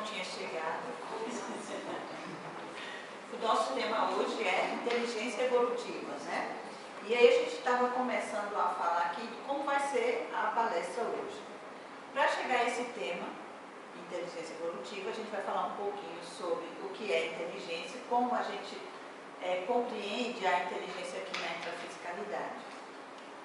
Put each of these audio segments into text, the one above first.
tinha chegado. O nosso tema hoje é inteligência evolutiva, né? E aí a gente estava começando a falar aqui de como vai ser a palestra hoje. Para chegar a esse tema, inteligência evolutiva, a gente vai falar um pouquinho sobre o que é inteligência, como a gente compreende a inteligência aqui na intrafiscalidade.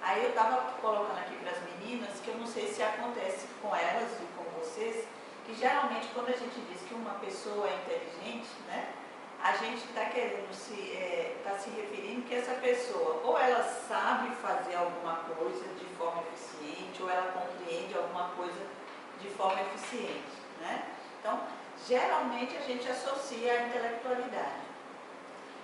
Aí eu estava colocando aqui para as meninas, que eu não sei se acontece com elas e com vocês, que geralmente quando a gente diz que uma pessoa é inteligente, né, a gente está querendo está se referindo que essa pessoa ou ela sabe fazer alguma coisa de forma eficiente, ou ela compreende alguma coisa de forma eficiente, né? Então, geralmente a gente associa a intelectualidade.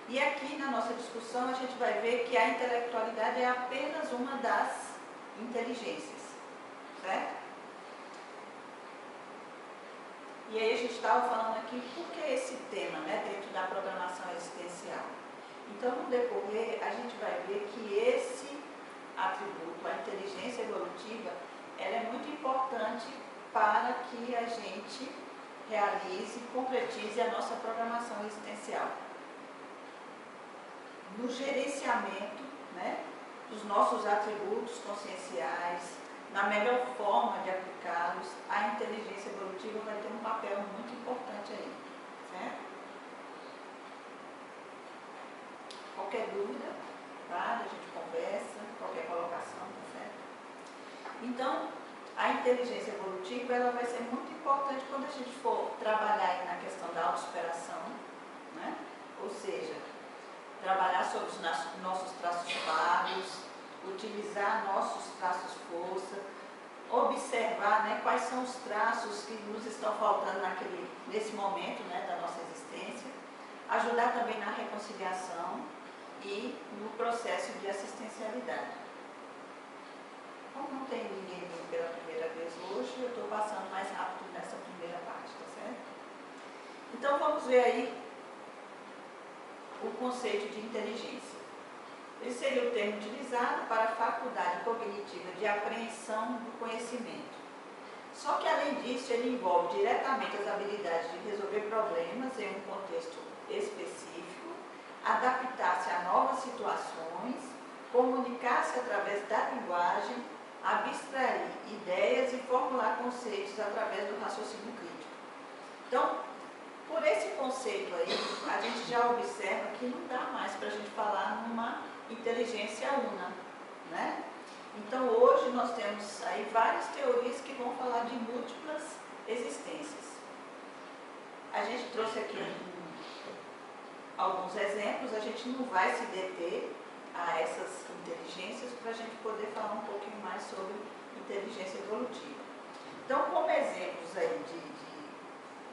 E aqui na nossa discussão a gente vai ver que a intelectualidade é apenas uma das inteligências, certo? E aí a gente estava falando aqui por que esse tema, né, dentro da programação existencial. Então, no decorrer, a gente vai ver que esse atributo, a inteligência evolutiva, ela é muito importante para que a gente realize e concretize a nossa programação existencial. No gerenciamento, né, dos nossos atributos conscienciais, na melhor forma de aplicá-los, a inteligência evolutiva vai ter um papel muito importante aí, certo? Qualquer dúvida, tá? A gente conversa, qualquer colocação, tá certo? Então, a inteligência evolutiva ela vai ser muito importante quando a gente for trabalhar aí na questão da autossuperação, né? Ou seja, trabalhar sobre os nossos traços falhos, utilizar nossos traços força, observar, né, quais são os traços que nos estão faltando nesse momento, né, da nossa existência, ajudar também na reconciliação e no processo de assistencialidade. Como não tem ninguém vindo pela primeira vez hoje, eu estou passando mais rápido nessa primeira parte, tá certo? Então vamos ver aí o conceito de inteligência. Esse seria o termo utilizado para a faculdade cognitiva de apreensão do conhecimento. Só que, além disso, ele envolve diretamente as habilidades de resolver problemas em um contexto específico, adaptar-se a novas situações, comunicar-se através da linguagem, abstrair ideias e formular conceitos através do raciocínio crítico. Então, por esse conceito aí, a gente já observa que não dá mais para a gente falar numa inteligência una, né? Então, hoje nós temos aí várias teorias que vão falar de múltiplas existências. A gente trouxe aqui alguns exemplos, a gente não vai se deter a essas inteligências para a gente poder falar um pouquinho mais sobre inteligência evolutiva. Então, como exemplos aí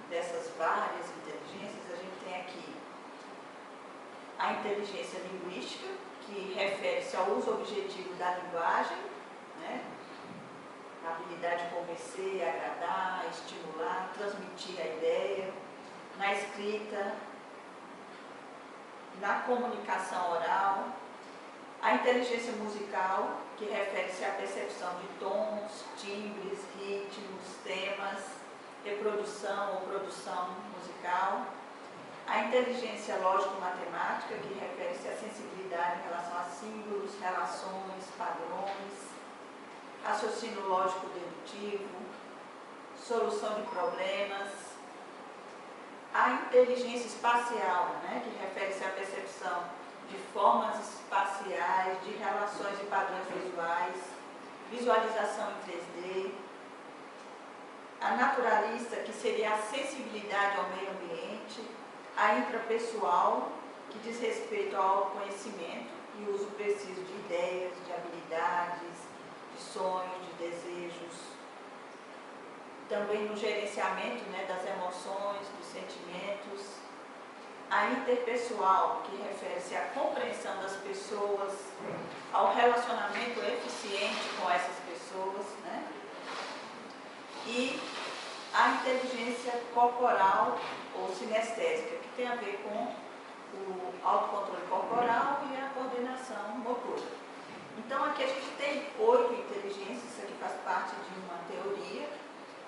dessas várias inteligências, a gente tem aqui a inteligência linguística, que refere-se ao uso objetivo da linguagem, né? A habilidade de convencer, agradar, estimular, transmitir a ideia, na escrita, na comunicação oral. A inteligência musical, que refere-se à percepção de tons, timbres, ritmos, temas, reprodução ou produção musical. A inteligência lógico-matemática, que refere-se à sensibilidade em relação a símbolos, relações, padrões, raciocínio lógico-dedutivo, solução de problemas. A inteligência espacial, né, que refere-se à percepção de formas espaciais, de relações e padrões visuais, visualização em 3D. A naturalista, que seria a sensibilidade ao meio ambiente. A intrapessoal, que diz respeito ao autoconhecimento e uso preciso de ideias, de habilidades, de sonhos, de desejos. Também no gerenciamento, né, das emoções, dos sentimentos. A interpessoal, que refere-se à compreensão das pessoas, ao relacionamento eficiente com essas pessoas, né? E a inteligência corporal ou sinestésica, que tem a ver com o autocontrole corporal e a coordenação motora. Então, aqui a gente tem 8 inteligências, isso aqui faz parte de uma teoria,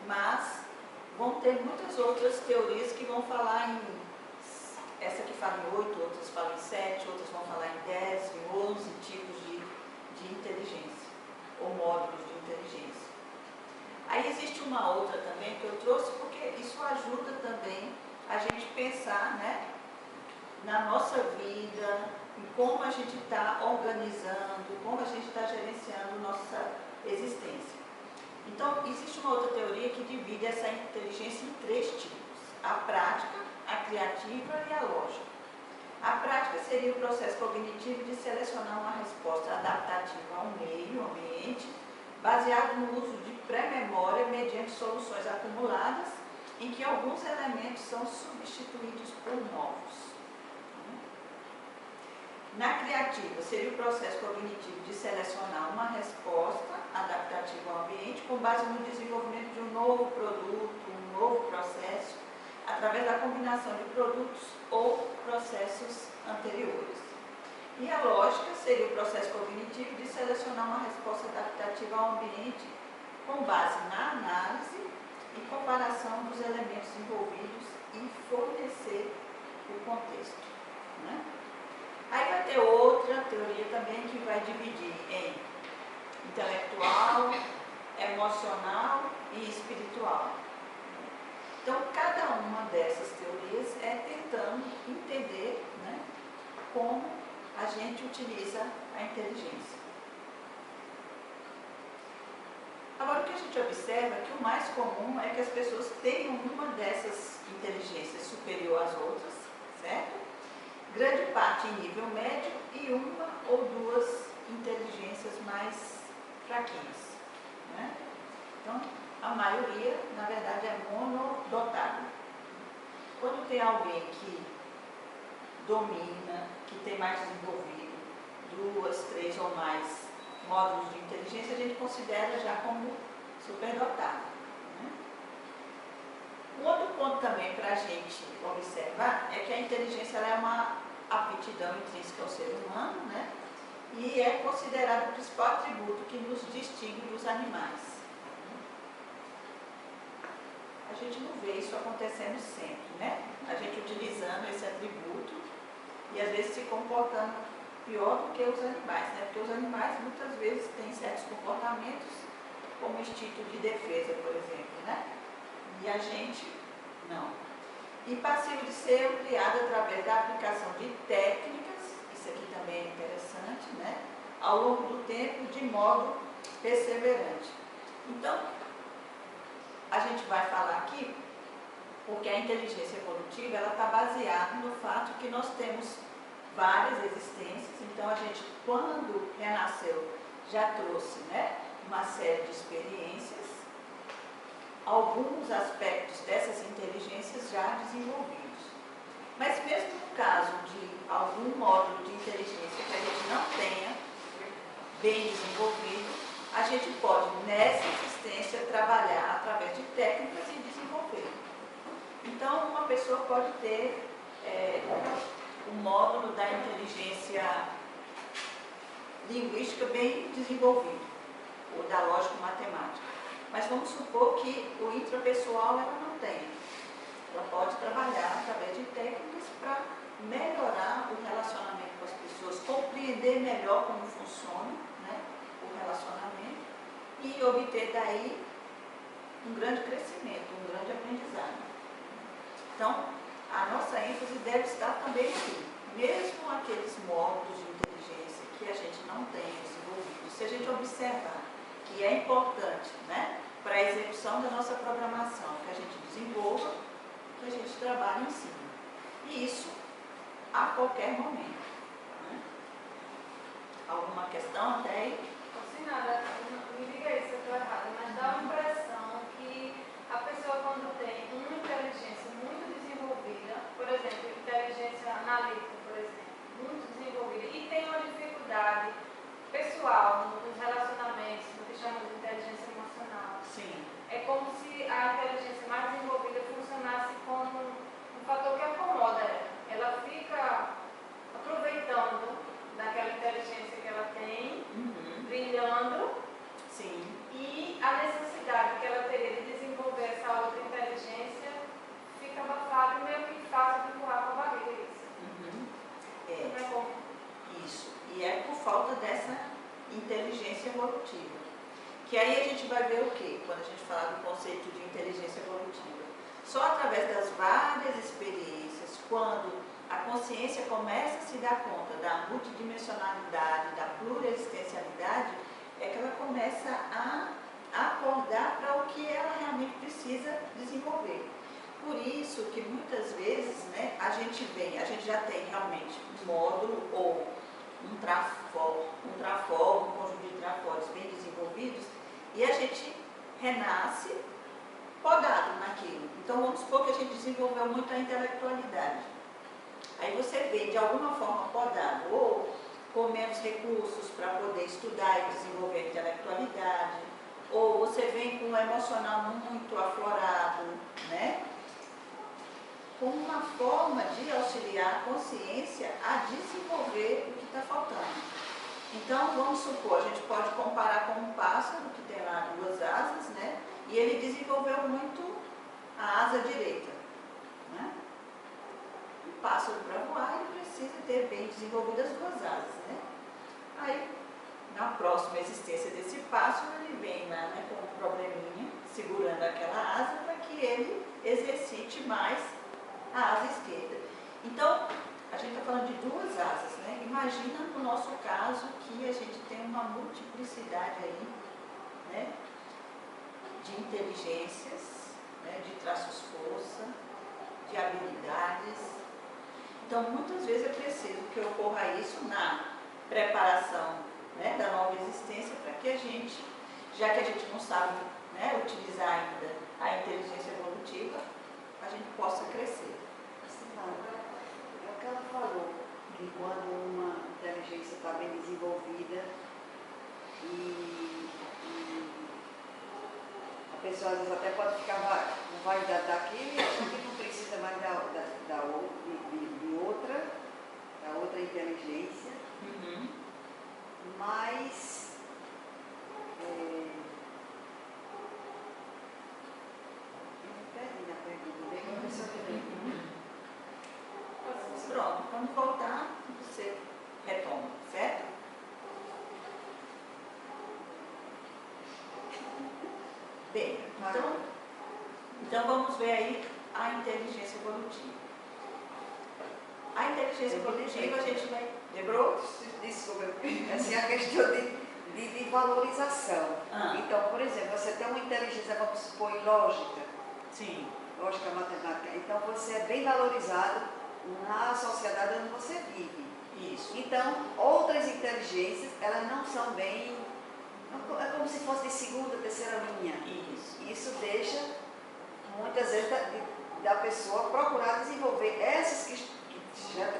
mas vão ter muitas outras teorias que vão falar em, essa que fala em 8, outras falam em 7, outras vão falar em 10, em 11 tipos de inteligência, ou módulos de inteligência. Aí existe uma outra também que eu trouxe, porque isso ajuda também a gente pensar, né, na nossa vida, em como a gente está organizando, como a gente está gerenciando nossa existência. Então, existe uma outra teoria que divide essa inteligência em 3 tipos: a prática, a criativa e a lógica. A prática seria o processo cognitivo de selecionar uma resposta adaptativa ao meio ambiente, baseado no uso de pré-memória mediante soluções acumuladas, em que alguns elementos são substituídos por novos. Na criativa, seria o processo cognitivo de selecionar uma resposta adaptativa ao ambiente com base no desenvolvimento de um novo produto, um novo processo, através da combinação de produtos ou processos anteriores. E a lógica seria o processo cognitivo de selecionar uma resposta adaptativa ao ambiente com base na análise e comparação dos elementos envolvidos e fornecer o contexto, né? Aí vai ter outra teoria também que vai dividir em intelectual, emocional e espiritual. Então, cada uma dessas teorias é tentando entender, né, como a gente utiliza a inteligência. Agora, o que a gente observa é que o mais comum é que as pessoas tenham uma dessas inteligências superior às outras, certo? Grande parte em nível médio e uma ou duas inteligências mais fraquinhas, né? Então, a maioria, na verdade, é monodotada. Quando tem alguém que domina, que tem mais desenvolvido 2, 3 ou mais módulos de inteligência, a gente considera já como superdotado, né? Um outro ponto também para a gente observar é que a inteligência ela é uma aptidão intrínseca ao ser humano, né? E é considerado o principal atributo que nos distingue dos animais. A gente não vê isso acontecendo sempre, né? A gente utilizando esse atributo e às vezes se comportando pior do que os animais, né? Porque os animais muitas vezes têm certos comportamentos como instinto de defesa, por exemplo, né? E a gente não. E passivo de ser ampliado através da aplicação de técnicas, isso aqui também é interessante, né? Ao longo do tempo, de modo perseverante. Então, a gente vai falar aqui, porque a inteligência evolutiva ela está baseada no fato que nós temos várias existências. Então, a gente, quando renasceu, já trouxe, né, uma série de experiências, alguns aspectos dessas inteligências já desenvolvidos. Mas mesmo no caso de algum módulo de inteligência que a gente não tenha bem desenvolvido, a gente pode, nessa existência, trabalhar através de técnicas e desenvolver. Então, uma pessoa pode ter um módulo da inteligência linguística bem desenvolvido, ou da lógica matemática. Mas vamos supor que o intrapessoal ela não tem. Ela pode trabalhar através de técnicas para melhorar o relacionamento com as pessoas, compreender melhor como funciona, né, o relacionamento e obter daí um grande crescimento, um grande aprendizado. Então, a nossa ênfase deve estar também aqui. Mesmo aqueles módulos de inteligência que a gente não tem desenvolvido, se a gente observar que é importante, né, para a execução da nossa programação, que a gente desenvolva, que a gente trabalhe em cima. E isso a qualquer momento, né? Alguma questão até aí? Sem nada, me diga aí se eu estou errada, mas dá uma impressão que a pessoa quando tem uma inteligência muito desenvolvida, por exemplo, inteligência analítica, por exemplo, muito desenvolvida, e tem uma dificuldade pessoal nos relacionamentos, no que chamamos de inteligência emocional. Sim. É como se a inteligência mais desenvolvida funcionasse como um fator que acomoda ela. Ela fica aproveitando daquela inteligência que ela tem, brilhando. Sim. E a necessidade que ela teria de desenvolver essa outra inteligência evolutiva. Que aí a gente vai ver o quê? Quando a gente fala do conceito de inteligência evolutiva. Só através das várias experiências, quando a consciência começa a se dar conta da multidimensionalidade, da pluriexistencialidade, é que ela começa a acordar para o que ela realmente precisa desenvolver. Por isso que muitas vezes, né, a gente já tem realmente um módulo ou um conjunto de trafores bem desenvolvidos, e a gente renasce podado naquilo. Então vamos supor que a gente desenvolveu muito a intelectualidade. Aí você vê de alguma forma podado, ou com menos recursos para poder estudar e desenvolver a intelectualidade, ou você vem com um emocional muito aflorado, né? Como uma forma de auxiliar a consciência a desenvolver o que está faltando. Então, vamos supor, a gente pode comparar com um pássaro que tem lá 2 asas, né? E ele desenvolveu muito a asa direita, né? O pássaro, para voar, ele precisa ter bem desenvolvidas 2 asas, né? Aí, na próxima existência desse pássaro, ele vem lá, né, com um probleminha, segurando aquela asa para que ele exercite mais a asa esquerda. Então, a gente está falando de 2 asas, né? Imagina no nosso caso que a gente tem uma multiplicidade aí, né, de inteligências, né, de traços-força, de habilidades. Então, muitas vezes é preciso que ocorra isso na preparação, né, da nova existência, para que a gente, já que a gente não sabe, né, utilizar ainda a inteligência evolutiva, a gente possa crescer. É o que ela falou, que quando uma inteligência está bem desenvolvida e a pessoa às vezes até pode ficar validada daquilo e acha que não precisa mais da outra inteligência, mas Pronto, quando voltar, você retoma, certo? Bem, então vamos ver aí a inteligência evolutiva. A inteligência evolutiva a gente vai... Lembrou? Desculpa, essa é a questão de valorização. Então, por exemplo, você tem uma inteligência, vamos supor, lógica. Sim. Lógica, matemática. Então, você é bem valorizado na sociedade onde você vive. Isso. Então, outras inteligências, elas não são bem... É como se fosse de segunda, terceira linha. Isso. Isso deixa, muitas vezes, da pessoa procurar desenvolver essas que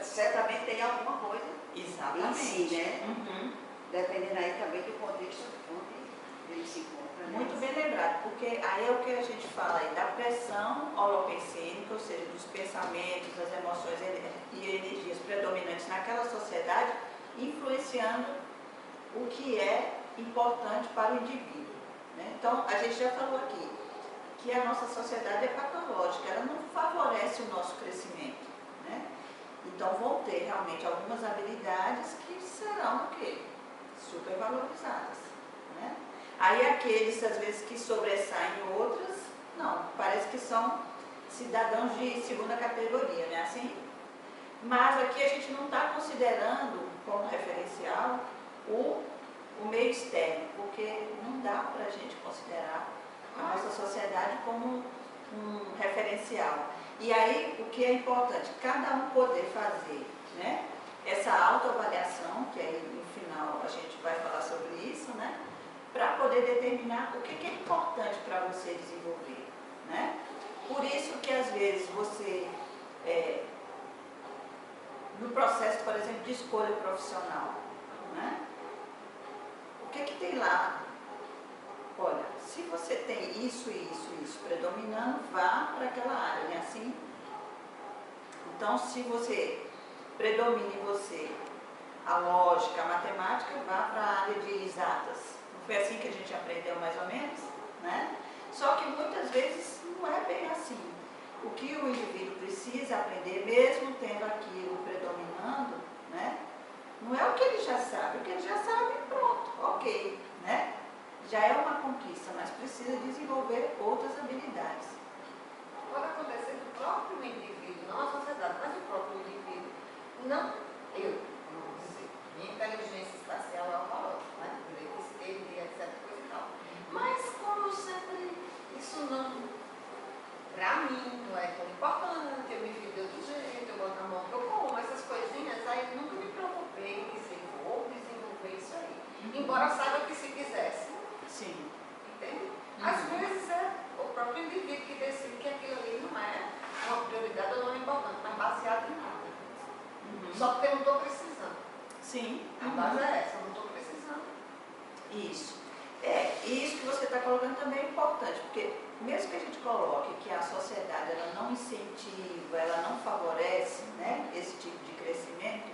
certamente tem alguma coisa. Exatamente. Em si, né? Dependendo aí também do contexto onde ele se encontra. Né? Muito bem lembrado, porque aí é o que a gente fala aí da pressão holopensênica, ou seja, dos pensamentos, das emoções e energias predominantes naquela sociedade, influenciando o que é importante para o indivíduo. Né? Então, a gente já falou aqui que a nossa sociedade é patológica, ela não favorece o nosso crescimento. Né? Então, vão ter realmente algumas habilidades que serão o quê? Supervalorizadas. Né? Aí aqueles, às vezes, que sobressaem outras, não, parece que são cidadãos de segunda categoria, né? Assim? Mas aqui a gente não está considerando como referencial o meio externo, porque não dá para a gente considerar a nossa sociedade como um referencial. E aí, o que é importante? Cada um poder fazer, né, essa autoavaliação, que aí no final a gente vai falar sobre isso, né, para poder determinar o que é importante para você desenvolver. Né? Por isso que às vezes você, no processo, por exemplo, de escolha profissional, né, o que tem lá? Olha, se você tem isso predominando, vá para aquela área, não é assim? Então, se você predomina em você a lógica, a matemática, vá para a área de exatas. Não foi assim que a gente aprendeu mais ou menos? Né? Só que muitas vezes não é bem assim. O que o indivíduo precisa aprender, mesmo tendo aquilo predominando, né? Não é o que ele já sabe, o que ele já sabe, pronto, ok. Né? não, eu, vamos dizer, minha inteligência espacial é alfalógica, né? Direito esquerdo e etc, coisa e tal. Mas como sempre, isso não, pra mim, não é tão importante, eu me vivo de outro jeito, eu boto a mão que eu como, essas coisinhas, aí eu nunca me preocupei em dizer, vou desenvolver isso aí. Embora saiba que se quisesse. Sim. Entende? Às vezes é o próprio indivíduo que decide que aquilo ali não é uma prioridade ou não é importante, mas baseado em nada. Só porque eu não estou precisando. Sim. A base é essa, eu não estou precisando. Isso. E isso que você está colocando também é importante, porque mesmo que a gente coloque que a sociedade ela não incentiva, ela não favorece, né, esse tipo de crescimento,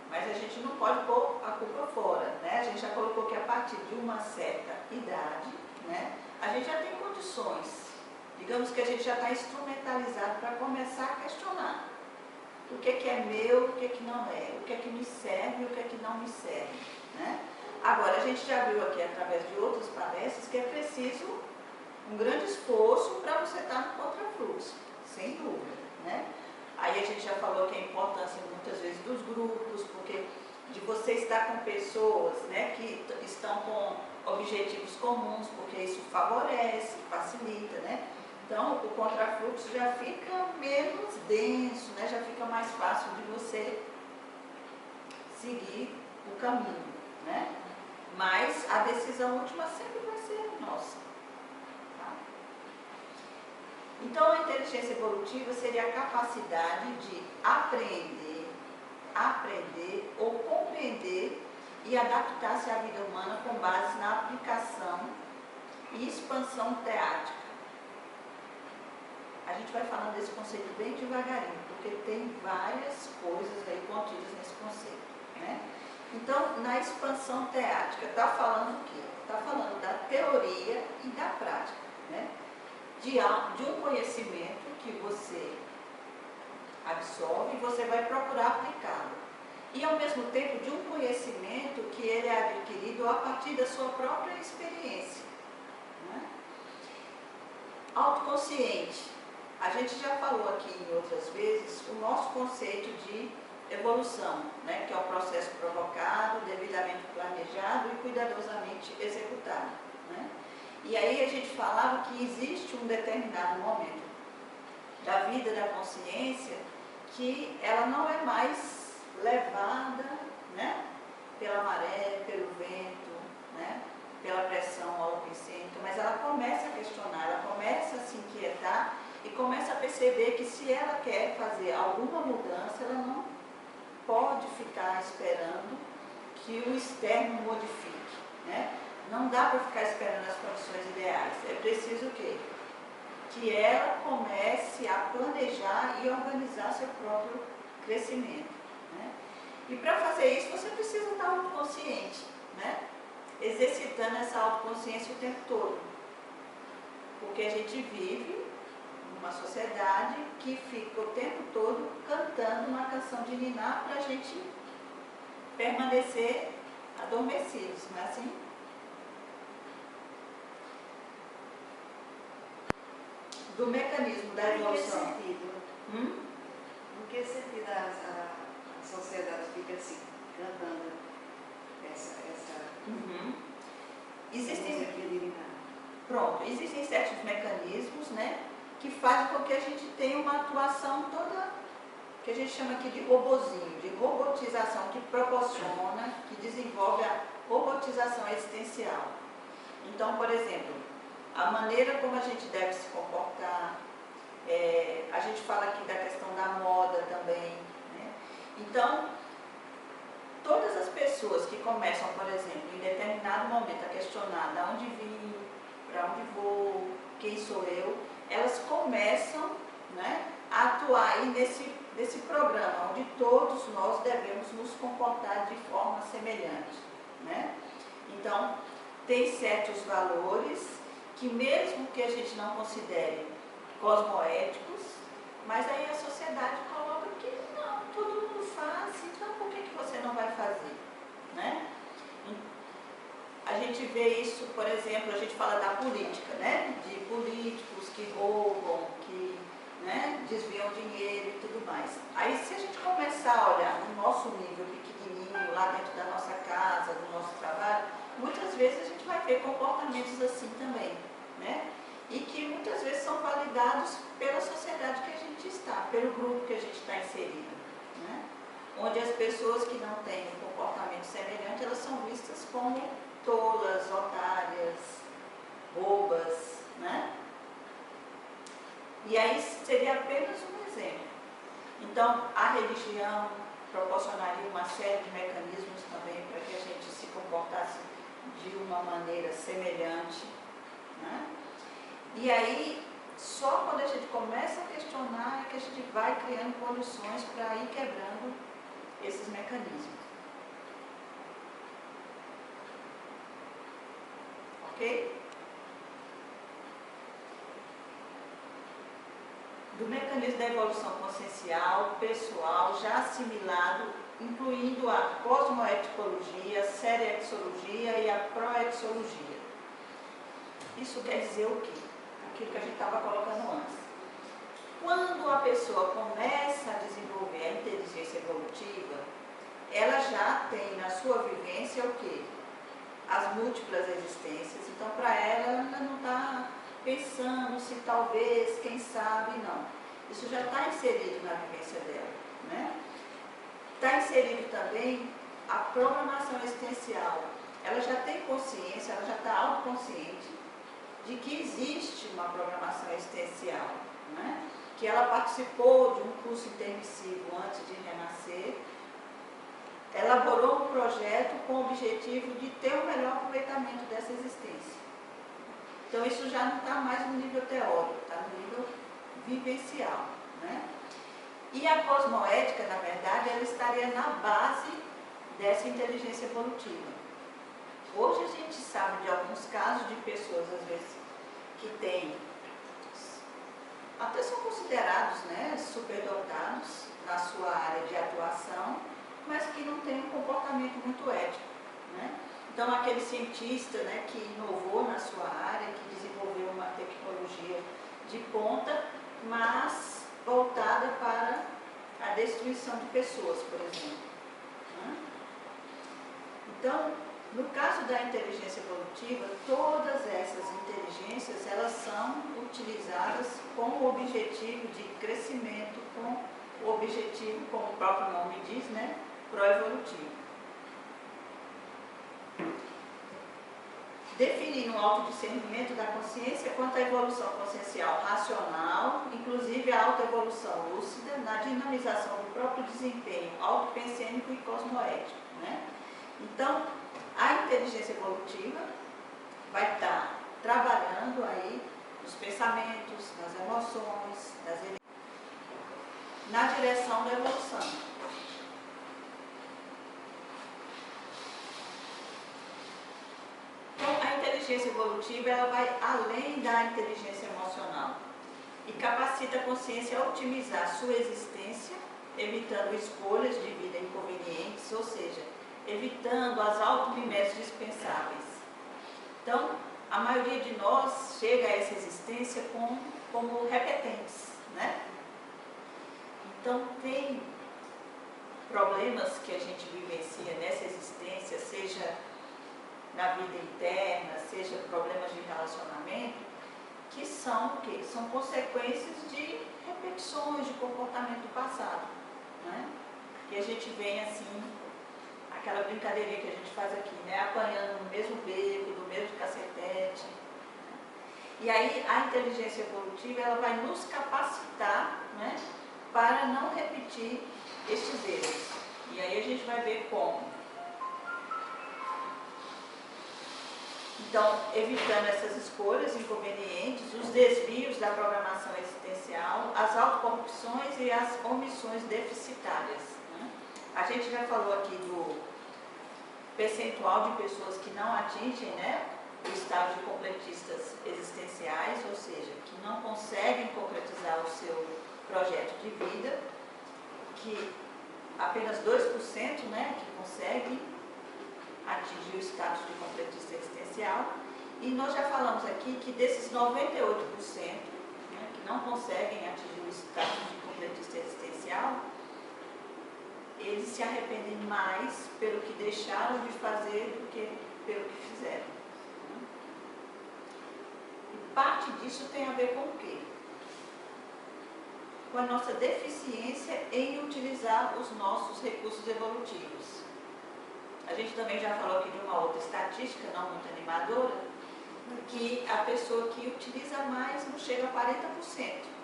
mas a gente não pode pôr a culpa fora, né? A gente já colocou que a partir de uma certa idade, né, a gente já tem condições, digamos que a gente já está instrumentalizado para começar a questionar o que é meu, o que não é, o que me serve e o que não me serve, né? Agora, a gente já viu aqui através de outras palestras que é preciso um grande esforço para você estar no contrafluxo, sem dúvida, né? Aí a gente já falou que a importância muitas vezes dos grupos, porque de você estar com pessoas, né, que estão com objetivos comuns, porque isso favorece, facilita, né? Então, o contrafluxo já fica menos denso, né? Já fica mais fácil de você seguir o caminho, né? Mas a decisão última sempre vai ser nossa. Tá? Então, a inteligência evolutiva seria a capacidade de aprender ou compreender e adaptar-se à vida humana com base na aplicação e expansão teática. A gente vai falando desse conceito bem devagarinho, porque tem várias coisas aí contidas nesse conceito, né? Então, na expansão teática, está falando o quê? Está falando da teoria e da prática, né? De um conhecimento que você absorve e você vai procurar aplicá-lo. E, ao mesmo tempo, de um conhecimento que ele é adquirido a partir da sua própria experiência, né? Autoconsciente. A gente já falou aqui em outras vezes o nosso conceito de evolução, né, que é um processo provocado, devidamente planejado e cuidadosamente executado, né? E aí a gente falava que existe um determinado momento da vida da consciência que ela não é mais levada, né, pela maré, pelo vento, né, pela pressão alopicênica, mas ela começa a questionar, ela começa a se inquietar e começa a perceber que se ela quer fazer alguma mudança, ela não pode ficar esperando que o externo modifique, né? Não dá para ficar esperando as condições ideais. É preciso o quê? Que ela comece a planejar e organizar seu próprio crescimento, né? E para fazer isso, você precisa estar autoconsciente, né? Exercitando essa autoconsciência o tempo todo. Porque a gente vive uma sociedade que fica o tempo todo cantando uma canção de niná para a gente permanecer adormecidos, não é assim? Do mecanismo da evolução. Em que sentido? Em que sentido a sociedade fica assim, cantando essa Existem certos mecanismos, né, que fazem com que a gente tenha uma atuação toda, que a gente chama aqui de robozinho, de robotização, que proporciona, que desenvolve a robotização existencial. Então, por exemplo, a maneira como a gente deve se comportar, a gente fala aqui da questão da moda também, né? Então, todas as pessoas que começam, por exemplo, em determinado momento a questionar de onde vim, para onde vou, quem sou eu, elas começam, né, a atuar aí nesse programa, onde todos nós devemos nos comportar de forma semelhante, né? Então, tem certos valores que mesmo que a gente não considere cosmoéticos, mas aí a sociedade coloca que não, todo mundo faz, então por que você não vai fazer, né? A gente vê isso, por exemplo, a gente fala da política, né? De políticos que roubam, que, né, desviam dinheiro e tudo mais. Aí se a gente começar começar a olhar no nosso nível pequenininho, lá dentro da nossa casa, do nosso trabalho, muitas vezes a gente vai ver comportamentos assim também, né? E que muitas vezes são validados pela sociedade que a gente está, pelo grupo que a gente está inserido, né? Onde as pessoas que não têm um comportamento semelhante, elas são vistas como tolas, otárias, bobas, né? E aí seria apenas um exemplo. Então, a religião proporcionaria uma série de mecanismos também para que a gente se comportasse de uma maneira semelhante, né? E aí, só quando a gente começa a questionar é que a gente vai criando condições para ir quebrando esses mecanismos. Ok? Do mecanismo da evolução consciencial, pessoal, já assimilado, incluindo a cosmoeticologia, a seriexologia e a proexologia. Isso quer dizer o quê? Aquilo que a gente estava colocando antes. Quando a pessoa começa a desenvolver a inteligência evolutiva, ela já tem na sua vivência o quê? As múltiplas existências. Então, para ela não está pensando se talvez, quem sabe, não. Isso já está inserido na vivência dela, né? Está inserido também a programação existencial. Ela já tem consciência, ela já está autoconsciente de que existe uma programação existencial, né? Que ela participou de um curso intermissivo antes de renascer, elaborou um projeto com o objetivo de ter o melhor aproveitamento dessa existência. Então, isso já não está mais no nível teórico, está no nível vivencial, né? E a cosmoética, na verdade, ela estaria na base dessa inteligência evolutiva. Hoje a gente sabe de alguns casos de pessoas, às vezes, que têm, até são considerados, né, superdotados na sua área de atuação, mas que não têm um comportamento muito ético, né? Então, aquele cientista, né, que inovou na sua área, que desenvolveu uma tecnologia de ponta, mas voltada para a destruição de pessoas, por exemplo, né? Então, no caso da inteligência evolutiva, todas essas inteligências, elas são utilizadas com o objetivo de crescimento, com o objetivo, como o próprio nome diz, né, proevolutivo. Definindo o autodiscernimento da consciência quanto à evolução consciencial racional, inclusive a autoevolução lúcida, na dinamização do próprio desempenho autopensênico e cosmoético, né? Então, a inteligência evolutiva vai estar trabalhando aí nos pensamentos, nas emoções, na direção da evolução. Então, a inteligência evolutiva ela vai além da inteligência emocional e capacita a consciência a otimizar sua existência, evitando escolhas de vida inconvenientes, ou seja, evitando as auto-mimeses dispensáveis. Então, a maioria de nós chega a essa existência como repetentes, né? Então, tem problemas que a gente vivencia nessa existência, seja na vida interna, seja problemas de relacionamento, que são o quê? São consequências de repetições de comportamento do passado, né? Que a gente vem assim, aquela brincadeirinha que a gente faz aqui, né? Apanhando no mesmo beco, no mesmo cacetete. E aí a inteligência evolutiva ela vai nos capacitar, né, para não repetir estes erros. E aí a gente vai ver como. Então, evitando essas escolhas inconvenientes, os desvios da programação existencial, as autocorrupções e as omissões deficitárias, né? A gente já falou aqui do percentual de pessoas que não atingem, né, o estado de completistas existenciais, ou seja, que não conseguem concretizar o seu projeto de vida, que apenas 2%, né, que conseguem atingir o status de completista existencial. E nós já falamos aqui que desses 98%, né, que não conseguem atingir o status de completista existencial, eles se arrependem mais pelo que deixaram de fazer do que pelo que fizeram. E parte disso tem a ver com o quê? Com a nossa deficiência em utilizar os nossos recursos evolutivos. A gente também já falou aqui de uma outra estatística, não muito animadora, que a pessoa que utiliza mais não chega a 40%.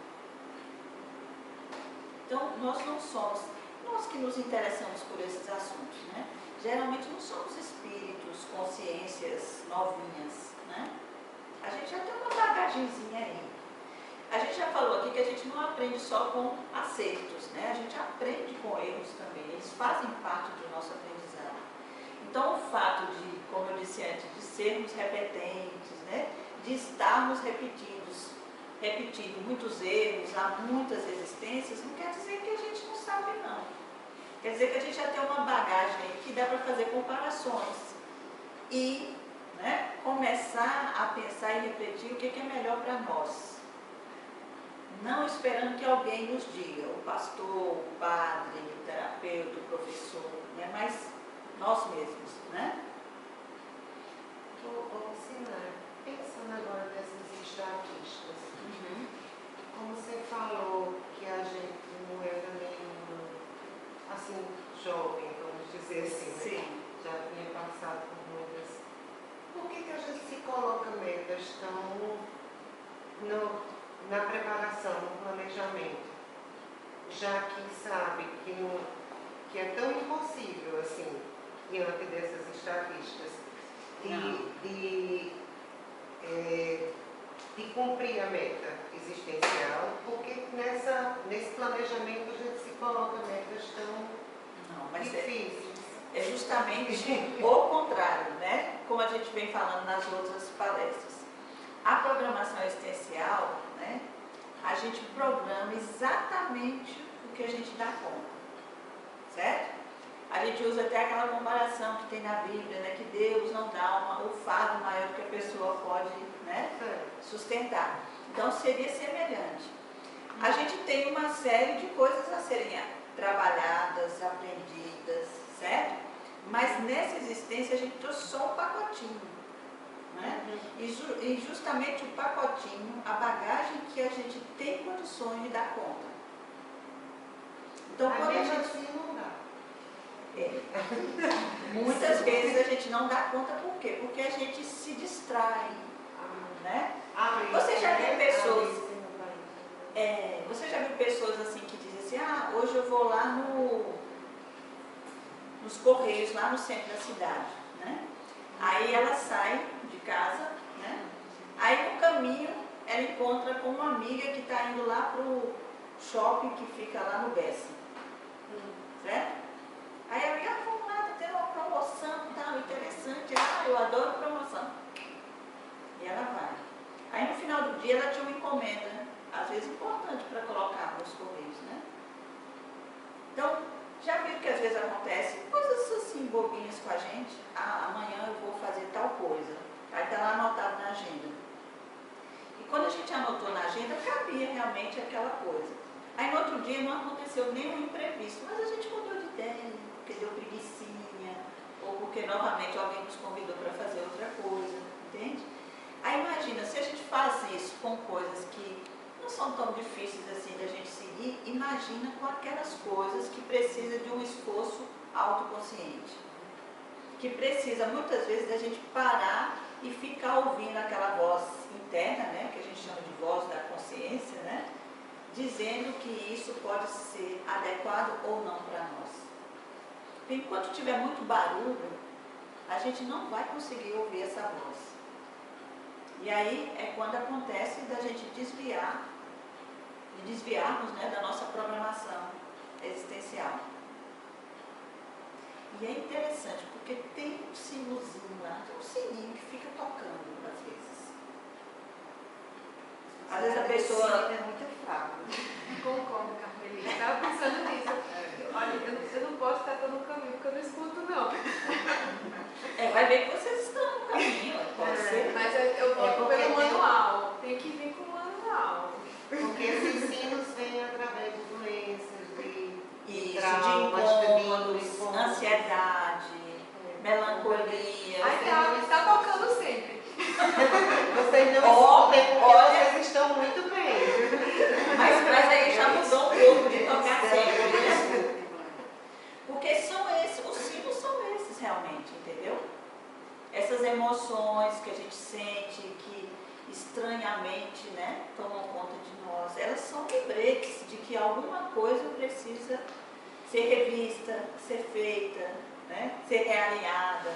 Então, nós não somos, nós que nos interessamos por esses assuntos, né? Geralmente não somos espíritos, consciências novinhas, né? A gente já tem uma bagagenzinha aí. A gente já falou aqui que a gente não aprende só com acertos, né? A gente aprende com erros também, eles fazem parte do nosso aprendizado. Então, o fato de, como eu disse antes, de sermos repetentes, né? De estarmos repetindo muitos erros, há muitas resistências, não quer dizer que a gente não sabe, não. Quer dizer que a gente já tem uma bagagem aí que dá para fazer comparações e, né, começar a pensar e refletir o que é melhor para nós. Não esperando que alguém nos diga, o pastor, o padre, o terapeuta, o professor, né, mas nós mesmos, né? Sinara, pensando agora nessas estatísticas, como você falou que a gente não é também, assim, jovem, vamos dizer assim, né? Sim. Já tinha passado por muitas. Por que a gente se coloca metas tão na preparação, no planejamento, já que sabe que é tão impossível, assim, diante dessas estatísticas, de cumprir a meta existencial, porque nesse planejamento a gente se coloca metas tão difíceis. É justamente o contrário, né? Como a gente vem falando nas outras palestras. A programação existencial, né? A gente programa exatamente o que a gente dá conta, certo? A gente usa até aquela comparação que tem na Bíblia, né? Que Deus não dá o fardo maior que a pessoa pode, né, sustentar. Então seria semelhante. A gente tem uma série de coisas a serem trabalhadas, aprendidas, certo? Mas nessa existência a gente trouxe só um pacotinho, né? E justamente o pacotinho, a bagagem que a gente tem condições de dar conta. Então quando a gente... assim não dá. Muitas vezes a gente não dá conta, por quê? Porque a gente se distrai, né? Você já viu pessoas... você já viu pessoas assim que dizem assim, hoje eu vou lá nos Correios, lá no centro da cidade, né? Aí ela sai de casa, né? Aí no caminho ela encontra com uma amiga que está indo lá pro shopping que fica lá no Bessa, certo? Aí a amiga, vamos lá, tá tendo uma promoção, tal, interessante, eu adoro promoção. E ela vai. Aí no final do dia ela tinha uma encomenda, né? Às vezes importante para colocar nos Correios, né? Então, já viram que às vezes acontece coisas assim bobinhas com a gente? Amanhã eu vou fazer tal coisa. Aí está lá anotado na agenda. E quando a gente anotou na agenda, cabia realmente aquela coisa. Aí no outro dia não aconteceu nenhum imprevisto, mas a gente mudou de ideia, porque deu preguicinha, ou porque novamente alguém nos convidou para fazer outra coisa, entende? Aí imagina, se a gente faz isso com coisas que não são tão difíceis assim da gente seguir, imagina com aquelas coisas que precisam de um esforço autoconsciente. Que precisa muitas vezes da gente parar e ficar ouvindo aquela voz interna, né, que a gente chama de voz da consciência, né, dizendo que isso pode ser adequado ou não para nós. Enquanto tiver muito barulho, a gente não vai conseguir ouvir essa voz. E aí é quando acontece da gente desviarmos, né, da nossa programação existencial. E é interessante, porque tem um sinozinho lá, tem um sininho que fica tocando às vezes. Às vezes a pessoa... é muito fraco. Concordo, Carmelita. Estava pensando nisso. Olha, eu não posso estar no caminho, porque eu não escuto, não. vai ver que vocês estão no caminho, pode ser. Mas eu vou pelo manual. Tem que vir com o manual. Porque esses sinos vêm através de doenças, de Isso, traumas, de incômodos, ansiedade, melancolia. Ai, tá tocando sempre. Vocês não escutem porque vocês estão muito bem. Mas aí já mudou um pouco de tocar sempre, né? Porque são esses, os símbolos são esses realmente, entendeu? Essas emoções que a gente sente, que estranhamente, né, tomam conta de nós, elas são lembretes de que alguma coisa precisa ser revista, ser feita, né, ser realinhada.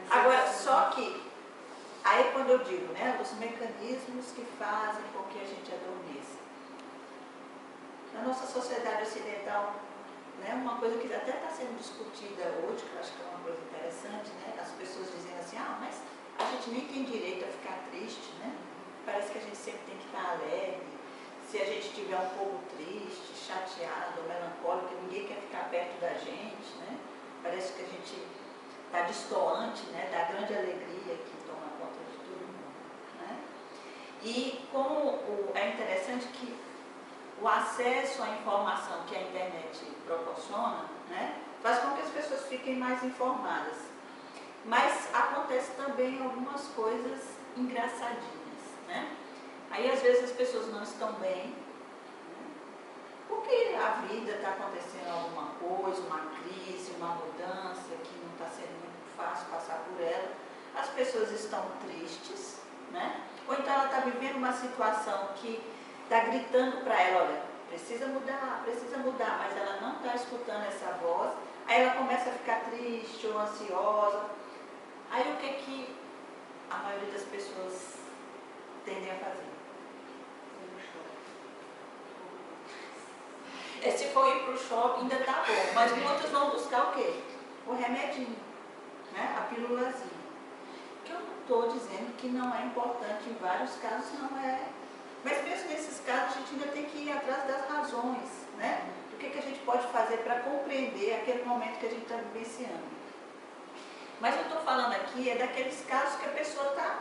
Agora, só que, aí quando eu digo, né, os mecanismos que fazem com que a gente adormeça. Na nossa sociedade ocidental, né, uma coisa que até está sendo discutida hoje, que eu acho que é uma coisa interessante, né, as pessoas dizendo assim, mas a gente nem tem direito a ficar triste, né? Parece que a gente sempre tem que estar alegre. Se a gente estiver um pouco triste, chateado, melancólico, ninguém quer ficar perto da gente, né? Parece que a gente está destoante, né, da grande alegria que toma conta de todo mundo, né? E como é interessante que o acesso à informação que a internet proporciona, né, faz com que as pessoas fiquem mais informadas. Mas acontece também algumas coisas engraçadinhas, né? Aí às vezes as pessoas não estão bem, né? Porque a vida está acontecendo alguma coisa, uma crise, uma mudança que não está sendo muito fácil passar por ela. As pessoas estão tristes, né? Ou então ela está vivendo uma situação que está gritando para ela, olha, precisa mudar, mas ela não está escutando essa voz. Aí ela começa a ficar triste ou ansiosa. Aí o que a maioria das pessoas tendem a fazer? Se for ir para o shopping ainda está bom, mas muitos vão buscar o quê? O remedinho, né? A pílulazinha. Que eu não estou dizendo que não é importante, em vários casos não é. Mas mesmo nesses casos a gente ainda tem que ir atrás das razões, né? Do que a gente pode fazer para compreender aquele momento que a gente está vivenciando. Mas eu estou falando aqui é daqueles casos que a pessoa está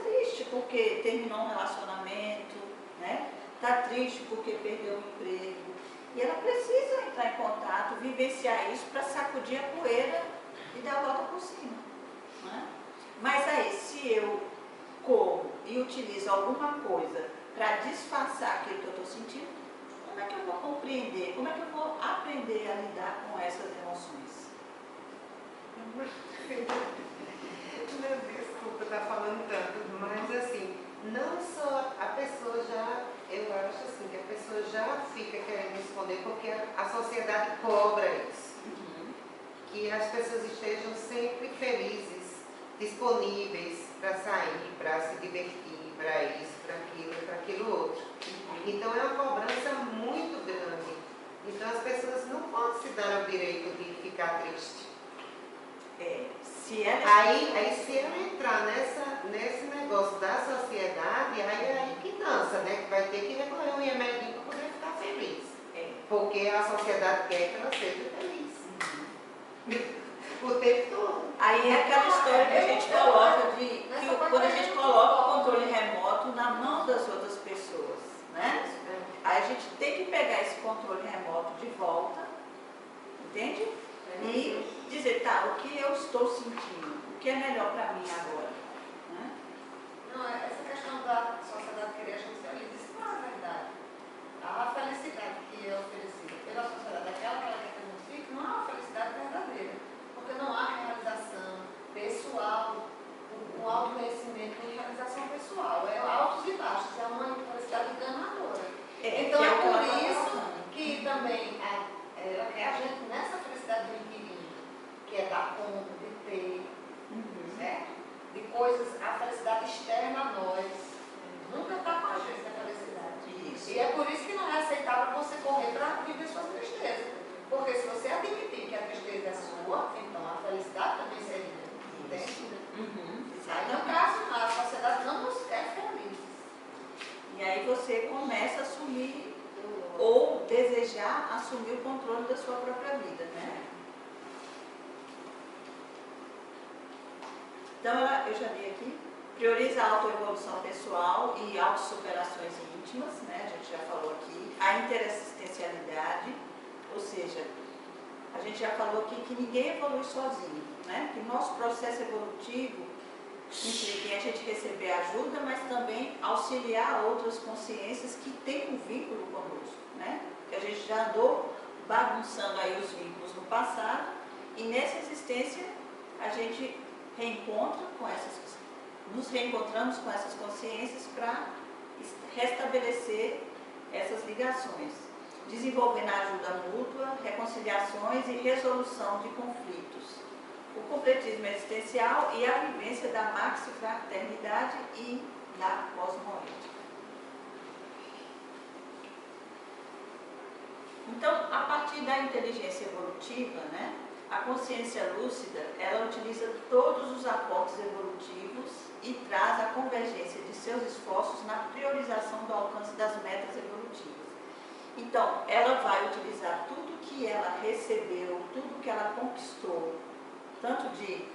triste porque terminou um relacionamento, né? Está triste porque perdeu o emprego. E ela precisa entrar em contato, vivenciar isso para sacudir a poeira e dar a volta por cima, né? Mas aí, se eu corro e utilizo alguma coisa para disfarçar aquilo que eu estou sentindo, como é que eu vou compreender, como é que eu vou aprender a lidar com essas emoções? Meu Deus, desculpa estar falando tanto, mas assim, não só a pessoa já, eu acho assim, que a pessoa já fica querendo esconder porque a sociedade cobra isso. Que as pessoas estejam sempre felizes, disponíveis para sair, para se divertir, para isso, para aquilo outro. Então é uma cobrança muito grande. Então as pessoas não podem se dar o direito de ficar triste. Aí se ela entrar nesse negócio da sociedade, aí é aí que dança, né? Que vai ter que recorrer um remedinho para poder ficar feliz. Porque a sociedade quer que ela seja feliz. O tempo todo. Aí é aquela história que a gente coloca quando a gente coloca o controle remoto na mão das outras pessoas, né? Aí a gente tem que pegar esse controle remoto de volta, entende? E dizer, o que eu estou sentindo? O que é melhor para mim agora? Né? Não, essa questão da sociedade querer a gente feliz, isso não é verdade. A felicidade que é oferecida pela sociedade, aquela que ela quer que a gente fique, não é uma felicidade verdadeira. Porque não há realização pessoal, o autoconhecimento e realização pessoal. É altos e baixos, é uma felicidade enganadora. Então é por isso que também ela quer a gente nessa felicidade do inquilino, que é dar conta, de ter, certo? De coisas, a felicidade externa a nós. Nunca está com a gente a felicidade. Isso. E é por isso que não é aceitável você correr para viver suas tristezas. Porque se você admitir que a tristeza é sua, então a felicidade também seria. Entende? Aí no caso, a sociedade não nos quer felizes. E aí você começa a assumir ou desejar assumir o controle da sua própria vida, né? Então, eu já li aqui, prioriza a autoevolução pessoal e autossuperações íntimas, né? A gente já falou aqui, a interassistencialidade, ou seja, a gente gente já falou aqui que ninguém evolui sozinho, né? Que o nosso processo evolutivo implica em a gente receber ajuda, mas também auxiliar outras consciências que têm um vínculo conosco, né? Que a gente já andou bagunçando aí os vínculos no passado e nessa existência a gente nos reencontramos com essas consciências para restabelecer essas ligações, desenvolvendo a ajuda mútua, reconciliações e resolução de conflitos, o completismo existencial e a vivência da maxifraternidade e da cosmoética. Então, a partir da inteligência evolutiva, né, a consciência lúcida, ela utiliza todos os aportes evolutivos e traz a convergência de seus esforços na priorização do alcance das metas evolutivas. Então, ela vai utilizar tudo que ela recebeu, tudo que ela conquistou, tanto de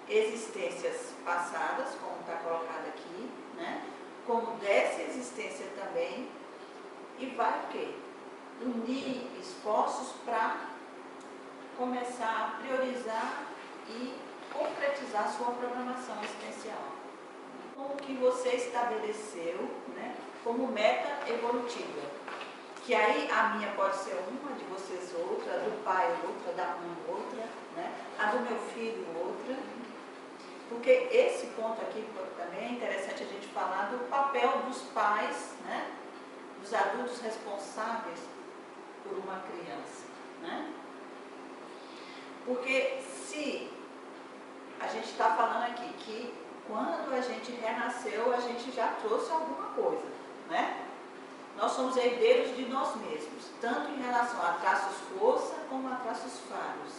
existências passadas, como está colocado aqui, né, como dessa existência também, e vai o quê? Unir esforços para começar a priorizar e concretizar sua programação existencial. O que você estabeleceu, né, como meta evolutiva. Que aí a minha pode ser uma, de vocês outra, a do pai outra, da mãe outra, né, a do meu filho outra. Porque esse ponto aqui também é interessante a gente falar do papel dos pais, né, dos adultos responsáveis por uma criança, né? Porque se a gente está falando aqui que quando a gente renasceu, a gente já trouxe alguma coisa, né? Nós somos herdeiros de nós mesmos, tanto em relação a traços força como a traços falhos.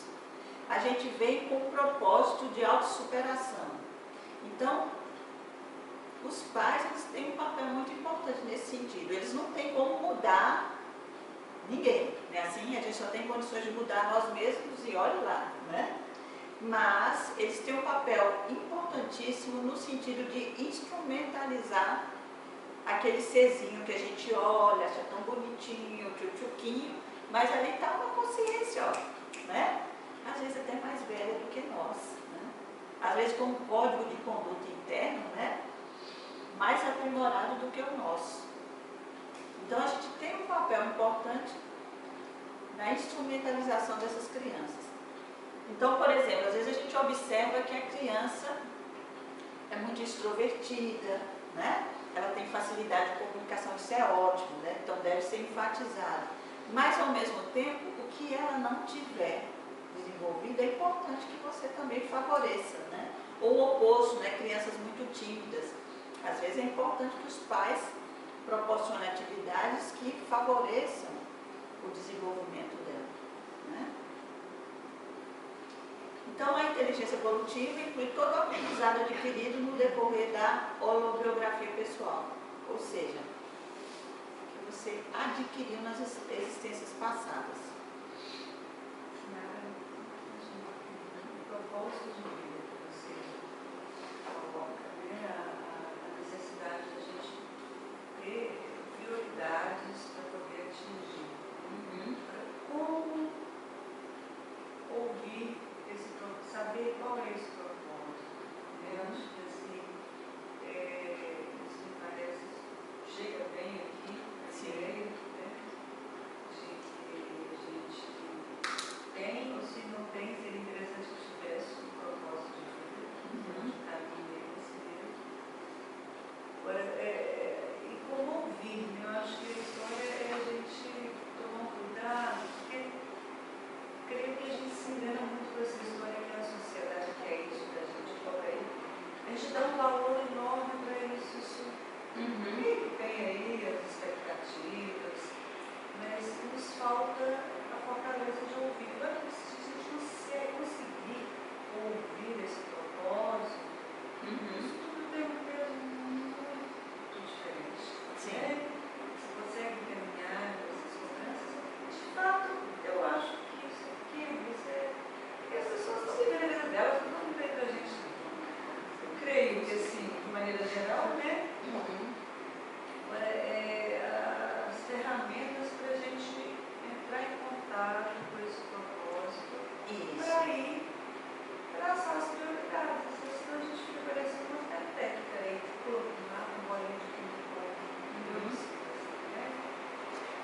A gente vem com o propósito de autossuperação. Então, os pais, eles têm um papel muito importante nesse sentido. Eles não têm como mudar ninguém, né? Assim, a gente só tem condições de mudar nós mesmos e olha lá, né? Mas eles têm um papel importantíssimo no sentido de instrumentalizar aquele serzinho que a gente olha, acha tão bonitinho, tchutchuquinho, mas ali está uma consciência, ó, né? Às vezes até mais velha do que nós, né? Às vezes com um código de conduta interno, né, mais aprimorado do que o nosso. Então a gente tem um papel importante na instrumentalização dessas crianças. Então, por exemplo, às vezes a gente observa que a criança é muito extrovertida, né? Ela tem facilidade de comunicação, isso é ótimo, né? Então deve ser enfatizado. Mas ao mesmo tempo, o que ela não tiver desenvolvido, é importante que você também favoreça, né? Ou o oposto, né? Crianças muito tímidas. Às vezes é importante que os pais proporcionem atividades que favoreçam o desenvolvimento dela, né? Então, a inteligência evolutiva inclui todo o aprendizado adquirido no decorrer da holobiografia pessoal, ou seja, que você adquiriu nas existências passadas. O propósito de vida que você coloca, né? A necessidade de a gente ter prioridades para poder atingir. Como ouvir esse propósito, saber qual é esse propósito? Eu acho que assim, isso me parece, chega bem aqui, essa ideia, né? De que a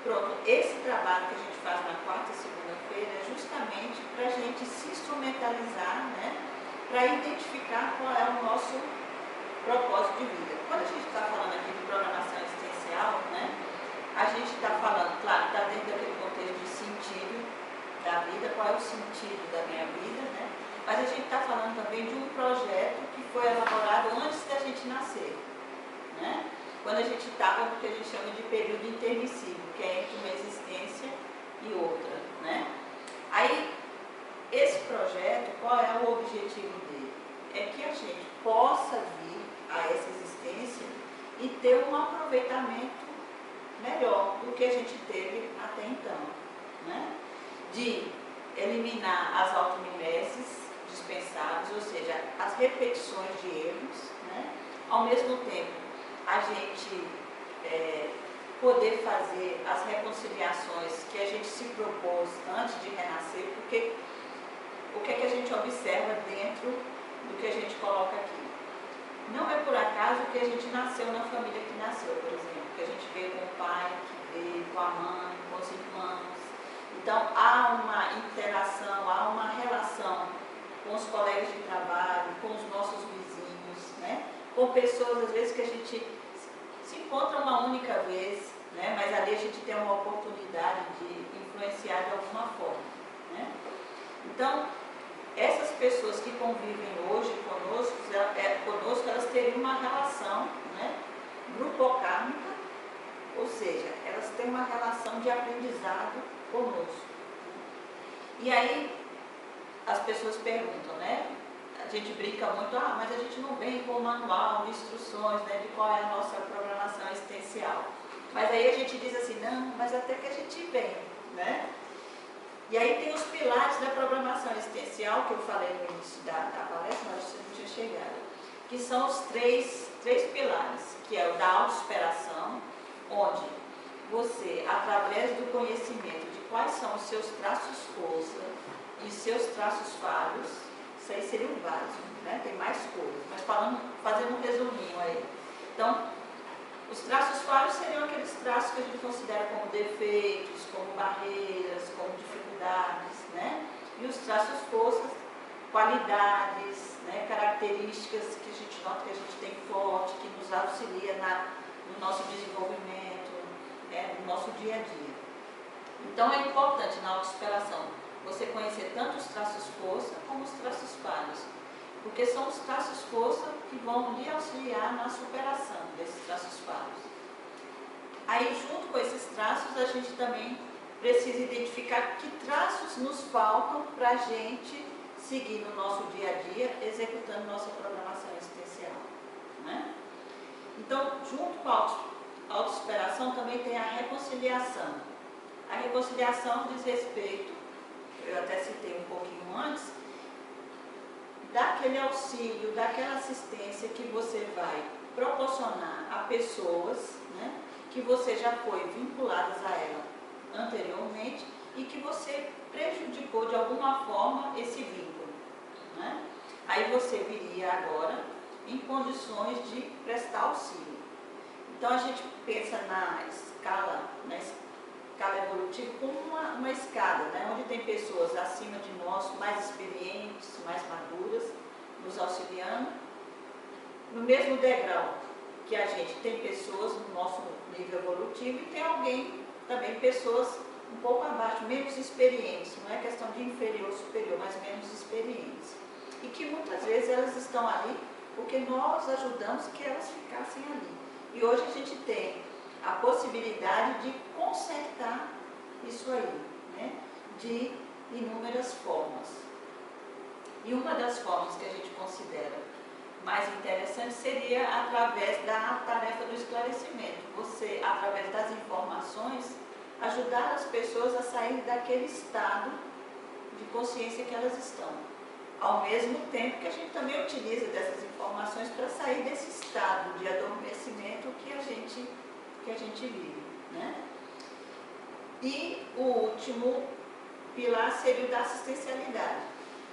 Pronto, esse trabalho que a gente faz na quarta e segunda-feira é justamente para a gente se instrumentalizar, né, para identificar qual é o nosso propósito de vida. Quando a gente está falando aqui de programação existencial, né, a gente está falando, claro, está dentro daquele contexto de sentido da vida, qual é o sentido da minha vida, né, mas a gente está falando também de um projeto que foi elaborado antes da gente nascer, né? Quando a gente estava no que a gente chama de período intermissivo, que é entre uma existência e outra, né? Aí, esse projeto, qual é o objetivo dele? É que a gente possa vir a essa existência e ter um aproveitamento melhor do que a gente teve até então, né? De eliminar as automimeses dispensáveis, ou seja, as repetições de erros, né? Ao mesmo tempo, a gente poder fazer as reconciliações que a gente se propôs antes de renascer, porque o que é que a gente observa dentro do que a gente coloca aqui? Não é por acaso que a gente nasceu na família que nasceu, por exemplo, que a gente veio com o pai, que veio com a mãe, com os irmãos. Então, há uma interação, há uma relação com os colegas de trabalho, com os nossos vizinhos, né? Com pessoas, às vezes, que a gente se encontra uma única vez, né? Mas ali a gente tem uma oportunidade de influenciar de alguma forma, né? Então, essas pessoas que convivem hoje conosco, elas teriam uma relação, né, grupocármica, ou seja, elas têm uma relação de aprendizado conosco. E aí, as pessoas perguntam, né? A gente brinca muito, mas a gente não vem com o manual de instruções, né, de qual é a nossa programação existencial. Mas aí a gente diz assim, não, mas até que a gente vem, né? E aí tem os pilares da programação existencial, que eu falei no início da palestra, mas você não tinha chegado, que são os três pilares, que é o da autossuperação, onde você, através do conhecimento de quais são os seus traços força e seus traços falhos, isso aí seria o básico, né? Tem mais coisas, mas fazendo um resuminho aí. Então, os traços falhos seriam aqueles traços que a gente considera como defeitos, como barreiras, como dificuldades, né? E os traços forças, qualidades, né? Características que a gente nota que a gente tem forte, que nos auxilia no nosso desenvolvimento, né? No nosso dia a dia. Então é importante na autossuperação você conhecer tanto os traços força como os traços falhos, porque são os traços força que vão lhe auxiliar na superação desses traços falhos. Aí, junto com esses traços, a gente também precisa identificar que traços nos faltam para a gente seguir no nosso dia a dia, executando nossa programação existencial, né? Então, junto com a autossuperação, também tem a reconciliação. A reconciliação diz respeito, eu até citei um pouquinho antes, daquele auxílio, daquela assistência que você vai proporcionar a pessoas, né, que você já foi vinculadas a ela anteriormente e que você prejudicou de alguma forma esse vínculo, né? Aí você viria agora em condições de prestar auxílio. Então a gente pensa na escala evolutiva como uma escada, né, onde tem pessoas acima de nós, mais experientes, mais maduras, nos auxiliando. No mesmo degrau que a gente tem pessoas no nosso nível evolutivo e tem alguém, também pessoas um pouco abaixo, menos experientes, não é questão de inferior ou superior, mas menos experientes. E que muitas vezes elas estão ali porque nós ajudamos que elas ficassem ali. E hoje a gente tem a possibilidade de consertar isso aí, né? De inúmeras formas. E uma das formas que a gente considera mais interessante seria através da tarefa do esclarecimento. Você, através das informações, ajudar as pessoas a sair daquele estado de consciência que elas estão. Ao mesmo tempo que a gente também utiliza dessas informações para sair desse estado de adormecimento que a gente vive, né? E o último pilar seria o da assistencialidade,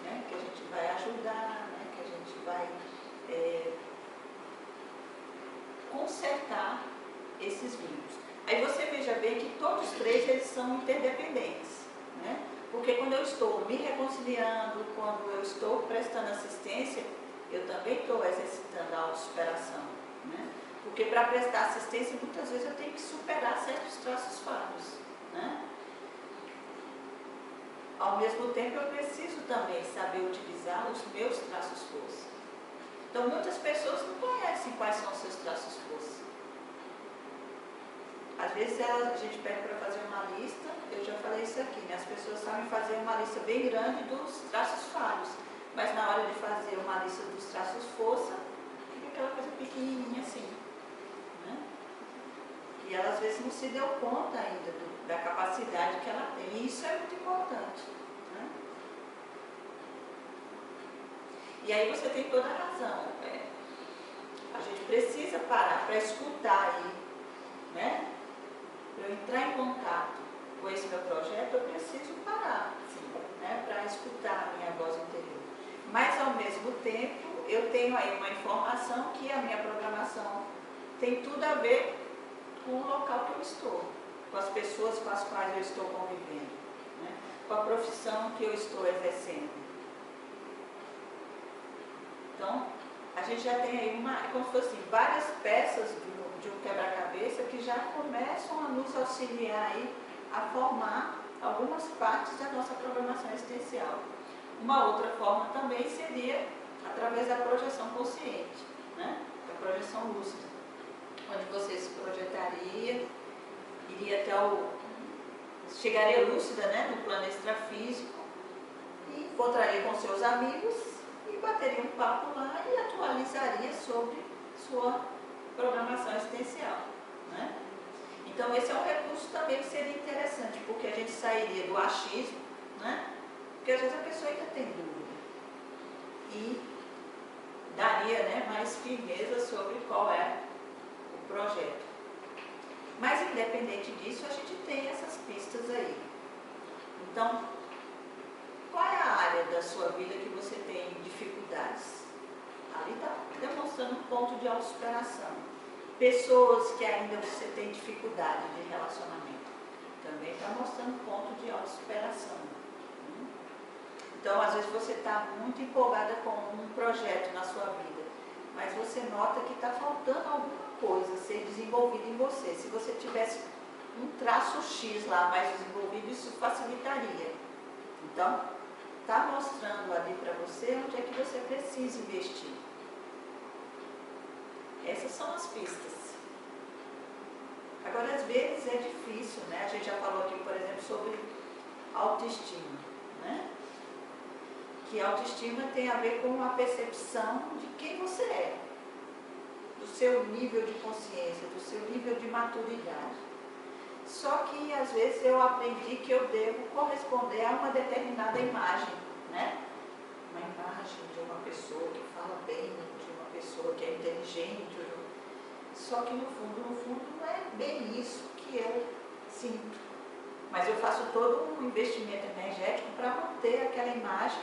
né? Que a gente vai ajudar, né? Que a gente vai consertar esses vínculos. Aí você veja bem que todos três são interdependentes, né? Porque quando eu estou me reconciliando, quando eu estou prestando assistência, eu também estou exercitando a autossuperação, né? Porque para prestar assistência, muitas vezes eu tenho que superar certos traços falhos, né? Ao mesmo tempo, eu preciso também saber utilizar os meus traços força. Então, muitas pessoas não conhecem quais são os seus traços força. Às vezes a gente pede para fazer uma lista, eu já falei isso aqui, né? As pessoas sabem fazer uma lista bem grande dos traços falhos, mas na hora de fazer uma lista dos traços força, fica aquela coisa pequenininha assim, né? E ela às vezes não se deu conta ainda da capacidade que ela tem, e isso é muito importante, né? E aí você tem toda a razão, a gente precisa parar para escutar aí, né? Para eu entrar em contato com esse meu projeto, eu preciso parar, sim, né? Para escutar a minha voz interior. Mas, ao mesmo tempo, eu tenho aí uma informação que a minha programação tem tudo a ver com o local que eu estou, com as pessoas com as quais eu estou convivendo, né? Com a profissão que eu estou exercendo. Então, a gente já tem aí como se fossem várias peças de um quebra-cabeça que já começam a nos auxiliar aí a formar algumas partes da nossa programação existencial. Uma outra forma também seria através da projeção consciente, né? Da projeção lúcida, onde você se projetaria, iria chegaria lúcida, né, no plano extrafísico, e encontraria com seus amigos e bateria um papo lá e atualizaria sobre sua programação existencial, né? Então esse é um recurso também que seria interessante, porque a gente sairia do achismo, né? Porque às vezes a pessoa ainda tem dúvida e daria, né, mais firmeza sobre qual é o projeto. Mas independente disso, a gente tem essas pistas aí. Então, qual é a área da sua vida que você tem dificuldades? Ali está demonstrando um ponto de autossuperação. Pessoas que ainda você tem dificuldade de relacionamento, também está mostrando um ponto de autossuperação. Então, às vezes você está muito empolgada com um projeto na sua vida, mas você nota que está faltando alguma coisa ser desenvolvida em você. Se você tivesse um traço X lá mais desenvolvido, isso facilitaria. Então, está mostrando ali para você onde é que você precisa investir. Essas são as pistas. Agora, às vezes é difícil, né? A gente já falou aqui, por exemplo, sobre autoestima, né? Que autoestima tem a ver com a percepção de quem você é, do seu nível de consciência, do seu nível de maturidade. Só que, às vezes, eu aprendi que eu devo corresponder a uma determinada imagem, né? Uma imagem de uma pessoa que fala bem, de uma pessoa que é inteligente. Só que, no fundo, não é bem isso que eu sinto. Mas eu faço todo um investimento energético para manter aquela imagem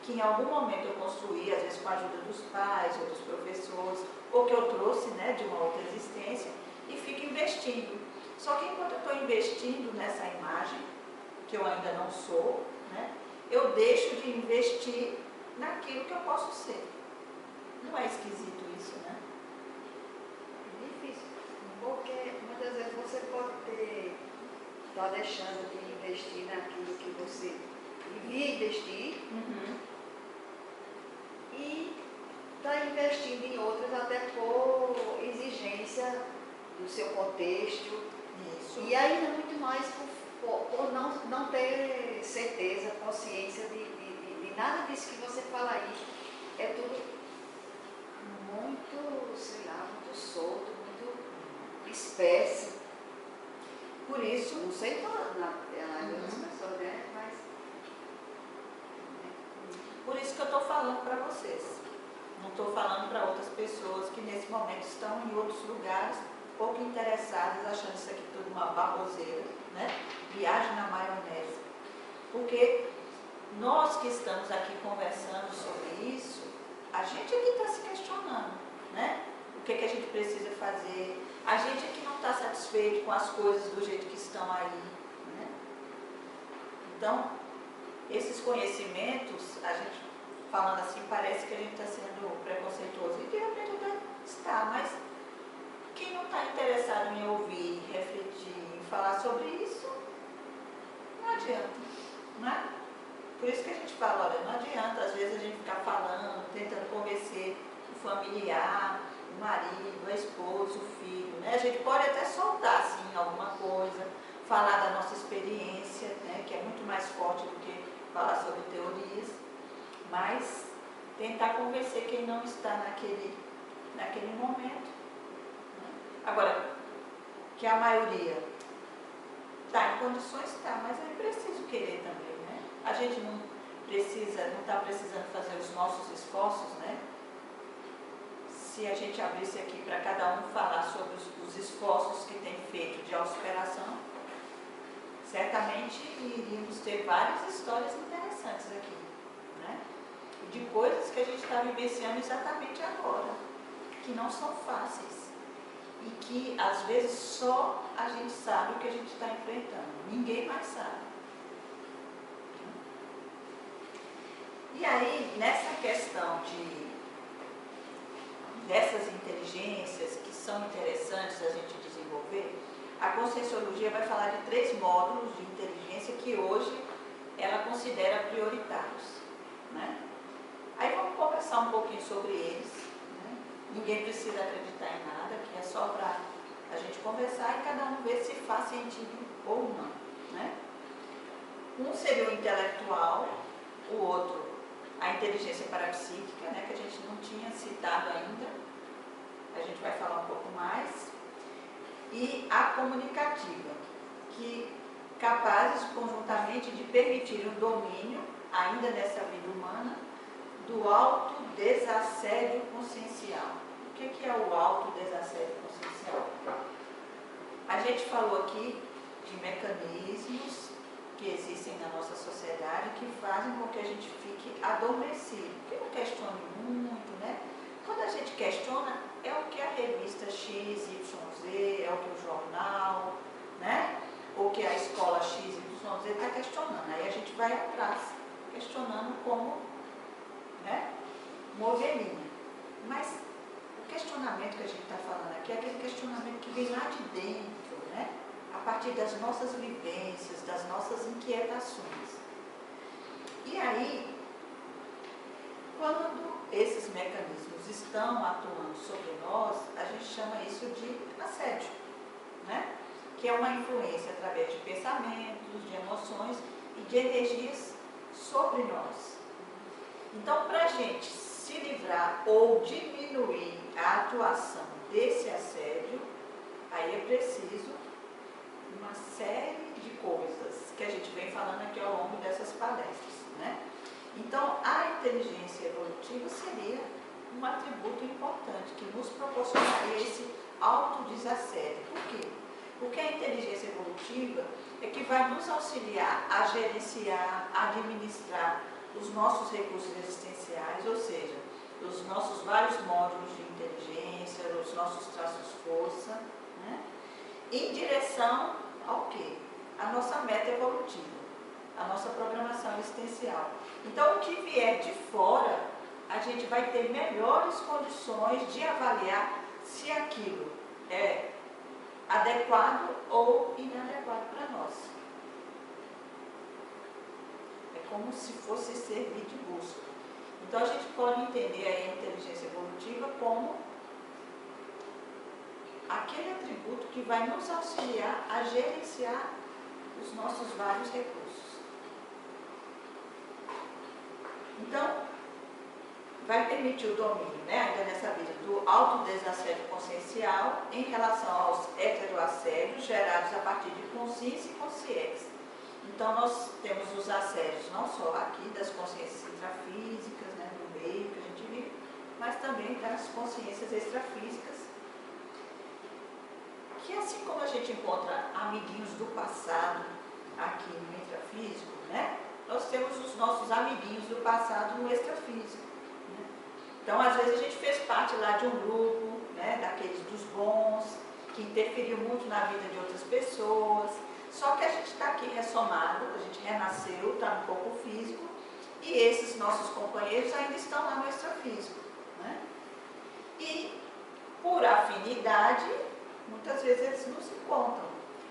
que em algum momento eu construí, às vezes com a ajuda dos pais ou dos professores, ou que eu trouxe, né, de uma outra existência, e fico investindo. Só que enquanto eu estou investindo nessa imagem, que eu ainda não sou, né, eu deixo de investir naquilo que eu posso ser. Não é esquisito isso, né? É difícil, porque muitas vezes você pode estar deixando de investir naquilo que você devia investir, e está investindo em outras até por exigência do seu contexto. Isso. E ainda muito mais por não ter certeza, consciência de nada disso que você fala aí. É tudo muito, sei lá, muito solto, muito espécie. Por isso, Não sei falar nas outras pessoas, né? Mas. Por isso que eu estou falando para vocês. Não estou falando para outras pessoas que nesse momento estão em outros lugares, pouco interessadas, achando isso aqui tudo uma baboseira, né? Viagem na maionese. Porque nós que estamos aqui conversando sobre isso, a gente aqui está se questionando, né? O que a gente precisa fazer. A gente aqui não está satisfeito com as coisas do jeito que estão aí, né? Então, esses conhecimentos, a gente falando assim, parece que a gente está sendo preconceituoso. E de repente até está, mas quem não está interessado em ouvir, refletir, em falar sobre isso, não adianta, não é? Por isso que a gente fala, olha, não adianta às vezes a gente ficar falando, tentando convencer o familiar, o marido, a esposa, o filho, né? A gente pode até soltar, assim, alguma coisa, falar da nossa experiência, né? Que é muito mais forte do que falar sobre teorias, mas tentar convencer quem não está naquele momento. Né? Agora, que a maioria está em condições, está, mas é preciso querer também, né? A gente não está precisando fazer os nossos esforços, né? Se a gente abrisse aqui para cada um falar sobre os esforços que tem feito de autossuperação, certamente iríamos ter várias histórias interessantes aqui, né? De coisas que a gente está vivenciando exatamente agora, que não são fáceis e que às vezes só a gente sabe o que a gente está enfrentando, ninguém mais sabe. E aí, nessa questão dessas inteligências que são interessantes a gente desenvolver, a Conscienciologia vai falar de 3 módulos de inteligência que hoje ela considera prioritários, né? Aí vamos conversar um pouquinho sobre eles, né? Ninguém precisa acreditar em nada, que é só para a gente conversar e cada um ver se faz sentido ou não, né? Um seria o intelectual, o outro a inteligência parapsíquica, né, que a gente não tinha citado ainda, a gente vai falar um pouco mais, e a comunicativa, que capazes conjuntamente de permitir o domínio, ainda nessa vida humana, do autodesassédio consciencial. O que é o autodesassédio consciencial? A gente falou aqui de mecanismos que existem na nossa sociedade que fazem com que a gente fique adormecido, que não questione muito, né? Quando a gente questiona, é o que a revista XYZ, é o que o jornal, né? Ou que a escola XYZ está questionando. Aí a gente vai atrás, questionando como, né? Uma ovelhinha. Mas o questionamento que a gente está falando aqui é aquele questionamento que vem lá de dentro, né? A partir das nossas vivências, das nossas inquietações. E aí, quando esses mecanismos estão atuando sobre nós, a gente chama isso de assédio, né? Que é uma influência através de pensamentos, de emoções e de energias sobre nós. Então, para a gente se livrar ou diminuir a atuação desse assédio, aí é preciso uma série de coisas que a gente vem falando aqui ao longo dessas palestras, né? Então, a inteligência evolutiva seria um atributo importante que nos proporcionaria esse autodesassédio. Por quê? Porque a inteligência evolutiva é que vai nos auxiliar a gerenciar, a administrar os nossos recursos existenciais, ou seja, os nossos vários módulos de inteligência, os nossos traços-força, né? Em direção ao quê? A nossa meta evolutiva, a nossa programação existencial. Então, o que vier de fora, a gente vai ter melhores condições de avaliar se aquilo é adequado ou inadequado para nós. É como se fosse servir de busca. Então, a gente pode entender aí a inteligência evolutiva como aquele atributo que vai nos auxiliar a gerenciar os nossos vários recursos. Então, vai permitir o domínio, né, ainda nessa vida, do autodesassédio consciencial em relação aos heteroassédios gerados a partir de consciência e consciência. Então, nós temos os assédios não só aqui das consciências intrafísicas, né, do meio que a gente vive, mas também das consciências extrafísicas, que assim como a gente encontra amiguinhos do passado aqui no intrafísico, né, nós temos os nossos amiguinhos do passado no extrafísico. Né? Então, às vezes a gente fez parte lá de um grupo, né, daqueles dos bons, que interferiu muito na vida de outras pessoas, Só que a gente está aqui ressomado, a gente renasceu, está no corpo físico, e esses nossos companheiros ainda estão lá no extrafísico, né? E, por afinidade, muitas vezes eles não se encontram.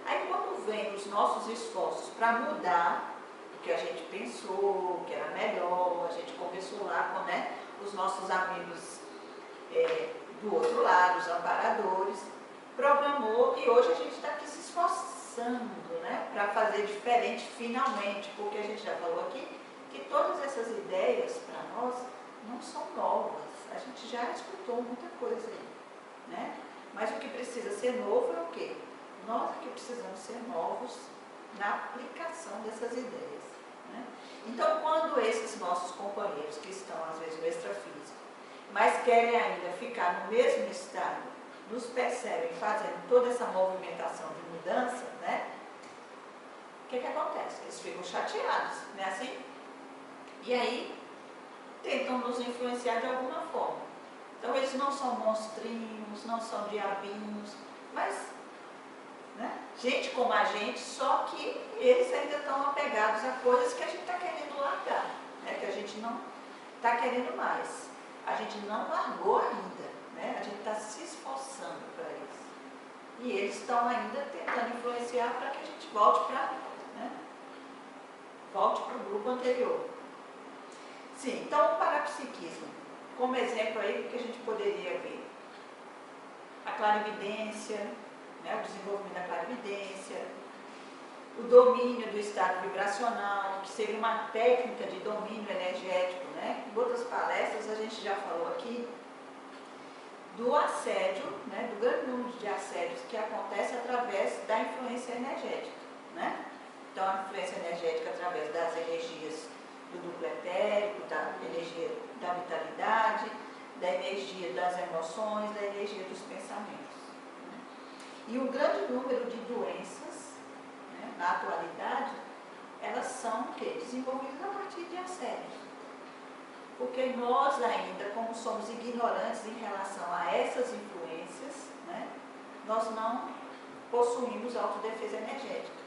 Aí, quando vem os nossos esforços para mudar o que a gente pensou, que era melhor, a gente conversou lá com, né, os nossos amigos do outro lado, os amparadores, programou, e hoje a gente está aqui se esforçando, né, para fazer diferente finalmente, porque a gente já falou aqui que todas essas ideias para nós não são novas, a gente já escutou muita coisa aí, né? Mas o que precisa ser novo é o quê? Nós é que precisamos ser novos na aplicação dessas ideias, né? Então, quando esses nossos companheiros que estão às vezes no extrafísico, mas querem ainda ficar no mesmo estado, nos percebem fazendo toda essa movimentação de mudança, né? O que acontece? Eles ficam chateados, não é assim? E aí, tentam nos influenciar de alguma forma. Então, eles não são monstrinhos, não são diabinhos, mas, né, gente como a gente, só que eles ainda estão apegados a coisas que a gente está querendo largar, né, que a gente não está querendo mais. A gente não largou ainda, né, a gente está se esforçando para isso. E eles estão ainda tentando influenciar para que a gente volte para, né, volte para o grupo anterior. Sim, então o parapsiquismo, como exemplo aí do que a gente poderia ver. A clarividência, né, o desenvolvimento da clarividência, o domínio do estado vibracional, que seria uma técnica de domínio energético, né? Em outras palestras a gente já falou aqui do assédio, né, do grande número de assédios que acontece através da influência energética, né? Então a influência energética através das energias do duplo etérico, da energia da vitalidade, da energia das emoções, da energia dos pensamentos, né? E o grande número de doenças, né, na atualidade, elas são o quê? Desenvolvidas a partir de assédios. Porque nós ainda, como somos ignorantes em relação a essas influências, né, nós não possuímos autodefesa energética.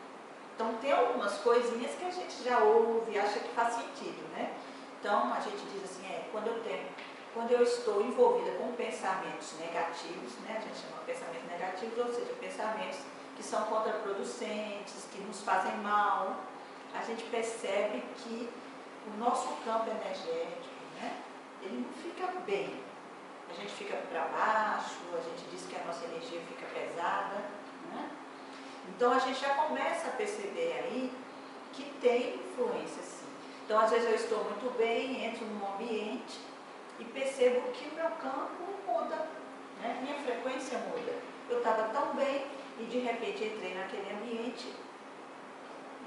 Então, tem algumas coisinhas que a gente já ouve e acha que faz sentido, né? Então, a gente diz assim, quando eu estou envolvida com pensamentos negativos, né? A gente chama pensamentos negativos, ou seja, pensamentos que são contraproducentes, que nos fazem mal, a gente percebe que o nosso campo energético, né, ele não fica bem. A gente fica para baixo, a gente diz que a nossa energia fica pesada, né? Então, a gente já começa a perceber aí que tem influência, sim. Então, às vezes eu estou muito bem, entro num ambiente e percebo que o meu campo muda, né? Minha frequência muda. Eu estava tão bem e, de repente, entrei naquele ambiente e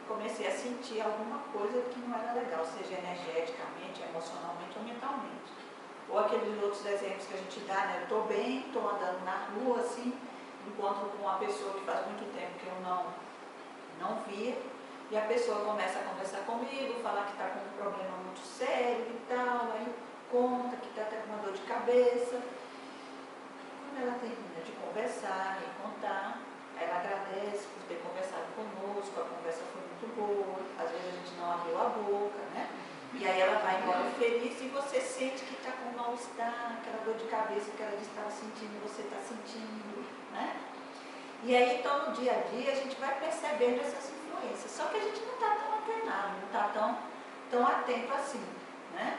comecei a sentir alguma coisa que não era legal, seja energeticamente, emocionalmente ou mentalmente. Ou aqueles outros exemplos que a gente dá, né? Eu estou bem, estou andando na rua, assim, encontro com uma pessoa que faz muito tempo que eu não via, e a pessoa começa a conversar comigo, falar que está com um problema muito sério e tal, aí conta que está até com uma dor de cabeça. Quando ela termina de conversar e contar, ela agradece por ter conversado conosco, a conversa foi muito boa, às vezes a gente não abriu a boca, né? E aí ela vai embora feliz e você sente que está com mal-estar, aquela dor de cabeça que ela estava sentindo, você está sentindo, né? E aí, então, no dia a dia, a gente vai percebendo essas influências. Só que a gente não está tão antenado, não está tão atento assim, né?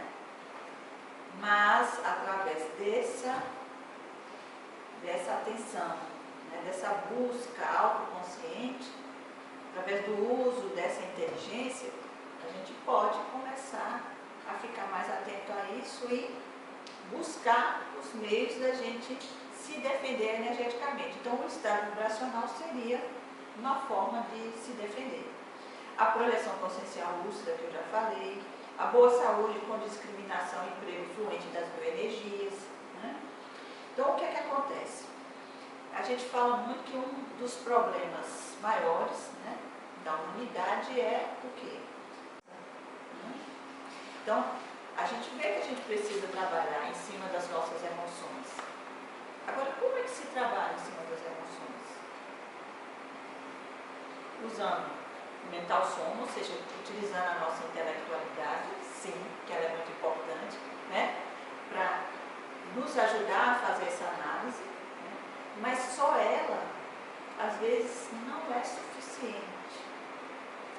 Mas, através dessa atenção, né, dessa busca autoconsciente, através do uso dessa inteligência, a gente pode começar a ficar mais atento a isso e buscar os meios da gente se defender energeticamente. Então, o estado vibracional seria uma forma de se defender. A projeção consciencial lúcida, que eu já falei, a boa saúde com discriminação e emprego fluente das bioenergias, né? Então, o que acontece? A gente fala muito que um dos problemas maiores, né, da humanidade é o quê? Então, a gente vê que a gente precisa trabalhar em cima das nossas emoções. Agora, como é que se trabalha em cima das emoções? usando o mental som, ou seja, utilizando a nossa intelectualidade, sim, que ela é muito importante, né, para nos ajudar a fazer essa análise, né, mas só ela, às vezes, não é suficiente.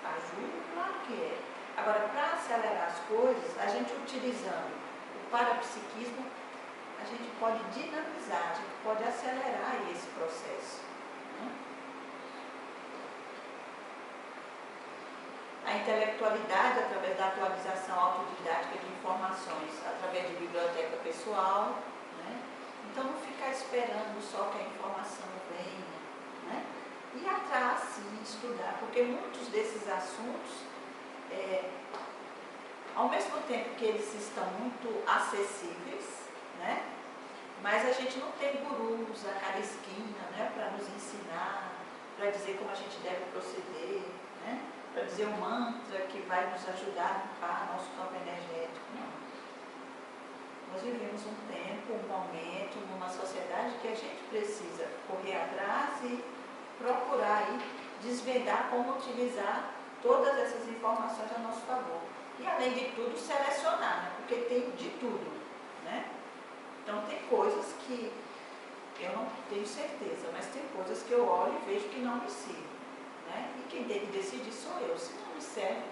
Ajuda, claro que é. Agora, para acelerar as coisas, a gente utilizando o parapsiquismo, a gente pode dinamizar, a gente pode acelerar esse processo. Né? A intelectualidade, através da atualização autodidática de informações, através de biblioteca pessoal, né? Então não ficar esperando só que a informação venha, né? Ir atrás, sim, estudar, porque muitos desses assuntos, ao mesmo tempo que eles estão muito acessíveis, né? Mas a gente não tem gurus a cada esquina, né? Para nos ensinar, para dizer como a gente deve proceder, né? Para dizer um mantra que vai nos ajudar a limpar nosso campo energético. Não. Nós vivemos um tempo, um momento, numa sociedade que a gente precisa correr atrás e procurar aí desvendar como utilizar todas essas informações a nosso favor. E além de tudo, selecionar, né? Porque tem de tudo, né? Então tem coisas que eu não tenho certeza, mas tem coisas que eu olho e vejo que não me servem. Né? E quem tem que decidir sou eu. Se não me serve,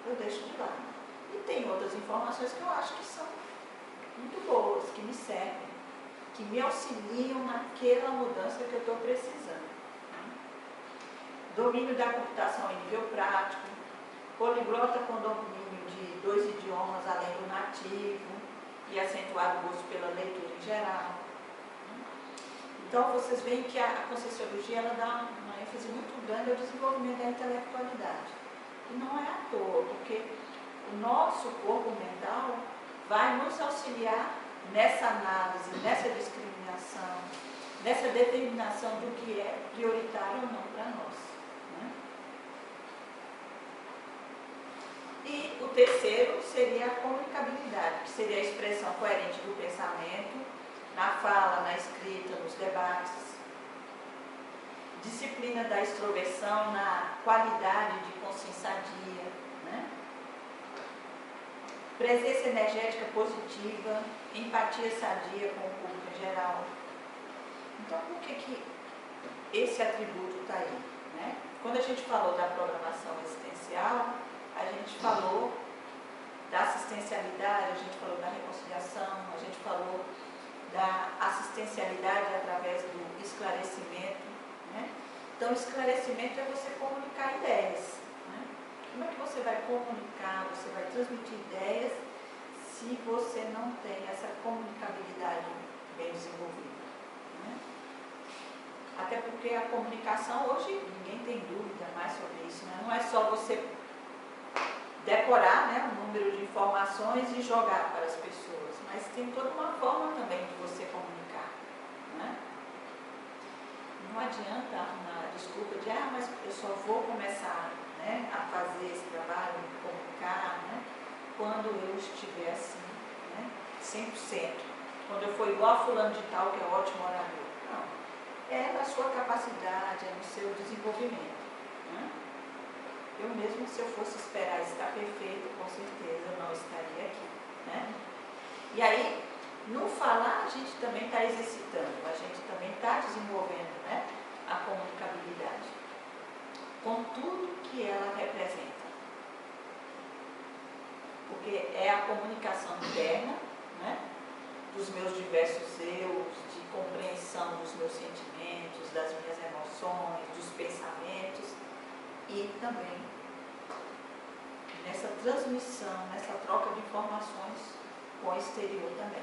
eu deixo de lado. E tem outras informações que eu acho que são muito boas, que me servem, que me auxiliam naquela mudança que eu estou precisando. Domínio da computação em nível prático, poliglota com domínio de 2 idiomas além do nativo e acentuado gosto pela leitura em geral. Então, vocês veem que a Conscienciologia ela dá uma ênfase muito grande ao desenvolvimento da intelectualidade. E não é à toa, porque o nosso corpo mental vai nos auxiliar nessa análise, nessa discriminação, nessa determinação do que é prioritário ou não para nós. Né? E o terceiro seria a comunicabilidade, que seria a expressão coerente do pensamento, na fala, na escrita, nos debates. Disciplina da extroversão na qualidade de consciência sadia, né? Presença energética positiva, empatia sadia com o público em geral. Então, por que esse atributo está aí? Né? Quando a gente falou da programação existencial, a gente falou da assistencialidade, a gente falou da reconciliação, a gente falou da assistencialidade através do esclarecimento. Né? Então, esclarecimento é você comunicar ideias. Né? Como é que você vai comunicar, você vai transmitir ideias se você não tem essa comunicabilidade bem desenvolvida? Né? Até porque a comunicação, hoje, ninguém tem dúvida mais sobre isso. Né? Não é só você decorar, né, um número de informações e jogar para as pessoas, mas tem toda uma forma também de você comunicar. Né? Não adianta arrumar a desculpa de, mas eu só vou começar, né, a fazer esse trabalho, me comunicar, né, quando eu estiver assim, né, 100%. Quando eu for igual a fulano de tal, que é ótimo orador. Não. É na sua capacidade, é no seu desenvolvimento. Né? Eu mesmo, se eu fosse esperar estar perfeito, com certeza eu não estaria aqui. Né? E aí, no falar, a gente também está exercitando, a gente também está desenvolvendo, né, a comunicabilidade, com tudo que ela representa. Porque é a comunicação interna, né, dos meus diversos eus, de compreensão dos meus sentimentos, das minhas emoções, dos pensamentos, e também nessa transmissão, nessa troca de informações com o exterior também.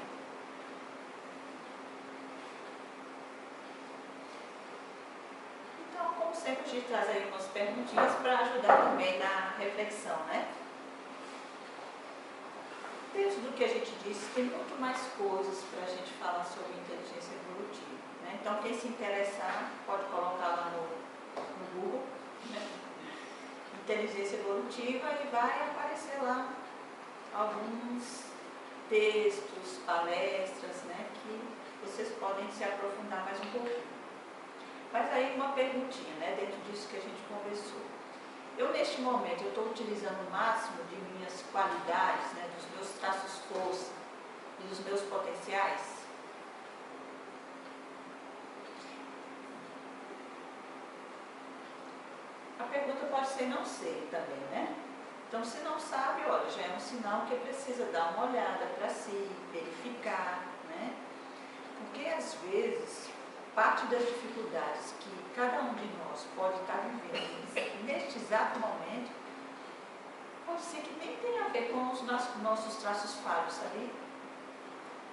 Então, como sempre, a gente traz aí umas perguntinhas para ajudar também na reflexão, né? Desde do que a gente disse, tem muito mais coisas para a gente falar sobre inteligência evolutiva. Né? Então, quem se interessar, pode colocar lá no Google, né? Inteligência evolutiva, e vai aparecer lá alguns textos, palestras, né, que vocês podem se aprofundar mais um pouquinho. Mas aí uma perguntinha, né, dentro disso que a gente conversou. Eu, neste momento, eu estou utilizando o máximo de minhas qualidades, né, dos meus traços força e dos meus potenciais? A pergunta pode ser não sei também, né? Então, se não sabe, olha, já é um sinal que precisa dar uma olhada para si, verificar, né? Porque, às vezes, parte das dificuldades que cada um de nós pode estar vivendo neste exato momento, pode ser que nem tenha a ver com os nossos traços falhos, sabe?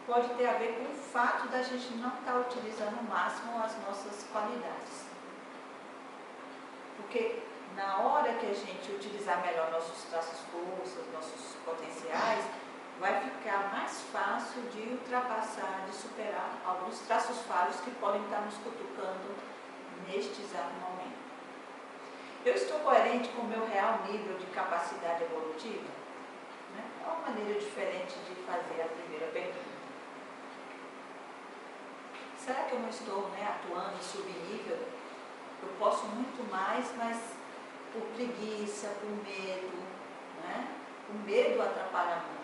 Pode ter a ver com o fato da gente não estar utilizando ao máximo as nossas qualidades. Porque na hora que a gente utilizar melhor nossos traços forças, nossos potenciais, vai ficar mais fácil de ultrapassar, de superar alguns traços falhos que podem estar nos cutucando neste exato momento. Eu estou coerente com o meu real nível de capacidade evolutiva? Né? É uma maneira diferente de fazer a primeira pergunta. Será que eu não estou, né, atuando em subnível? Eu posso muito mais, mas por preguiça, por medo, né? O medo atrapalha muito.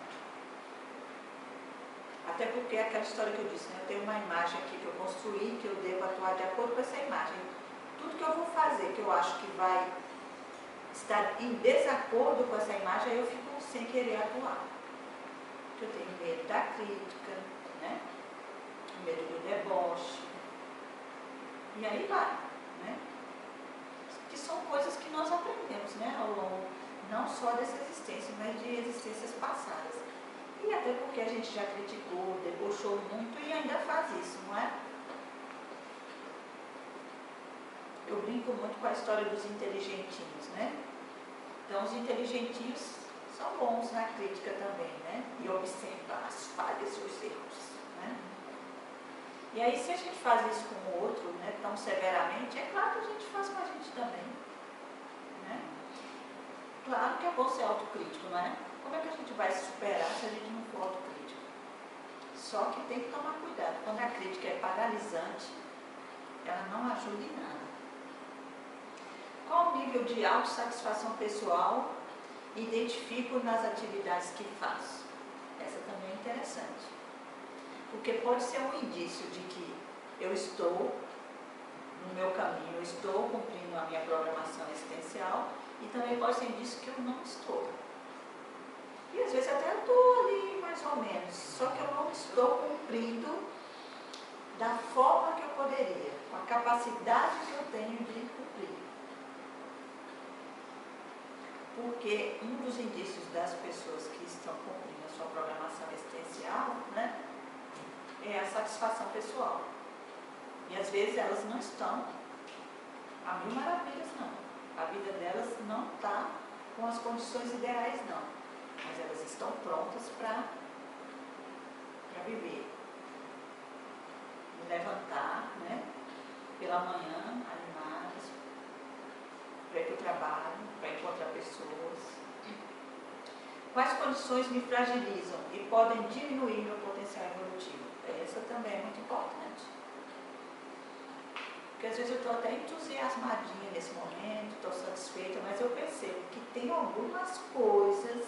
Até porque é aquela história que eu disse, né? Eu tenho uma imagem aqui que eu construí, que eu devo atuar de acordo com essa imagem. Tudo que eu vou fazer, que eu acho que vai estar em desacordo com essa imagem, aí eu fico sem querer atuar. Porque eu tenho medo da crítica, né? Medo do deboche. E aí vai, né? Que são coisas que nós aprendemos, né? Ao longo, não só dessa existência, mas de existências passadas. E até porque a gente já criticou, debochou muito e ainda faz isso, não é? Eu brinco muito com a história dos inteligentinhos, né? Então, os inteligentinhos são bons na crítica também, né? E observam as falhas e os erros, né? E aí, se a gente faz isso com o outro, né, tão severamente, é claro que a gente faz com a gente também, né? Claro que é bom ser autocrítico, não é? Como é que a gente vai se superar se a gente não for autocrítico? Só que tem que tomar cuidado. Quando a crítica é paralisante, ela não ajuda em nada. Qual o nível de autossatisfação pessoal identifico nas atividades que faço? Essa também é interessante. Porque pode ser um indício de que eu estou no meu caminho, eu estou cumprindo a minha programação existencial, e também pode ser um indício que eu não estou. E às vezes até eu estou ali mais ou menos, só que eu não estou cumprindo da forma que eu poderia, com a capacidade que eu tenho de cumprir. Porque um dos indícios das pessoas que estão cumprindo a sua programação existencial, né, é a satisfação pessoal. E às vezes elas não estão a mil maravilhas, não. A vida delas não está com as condições ideais, não. Mas elas estão prontas para viver. Levantar, né, pela manhã, animadas, para ir para o trabalho, para encontrar pessoas. Quais condições me fragilizam e podem diminuir meu potencial evolutivo? Essa também é muito importante. Porque às vezes eu estou até entusiasmadinha nesse momento, estou satisfeita, mas eu percebo que tem algumas coisas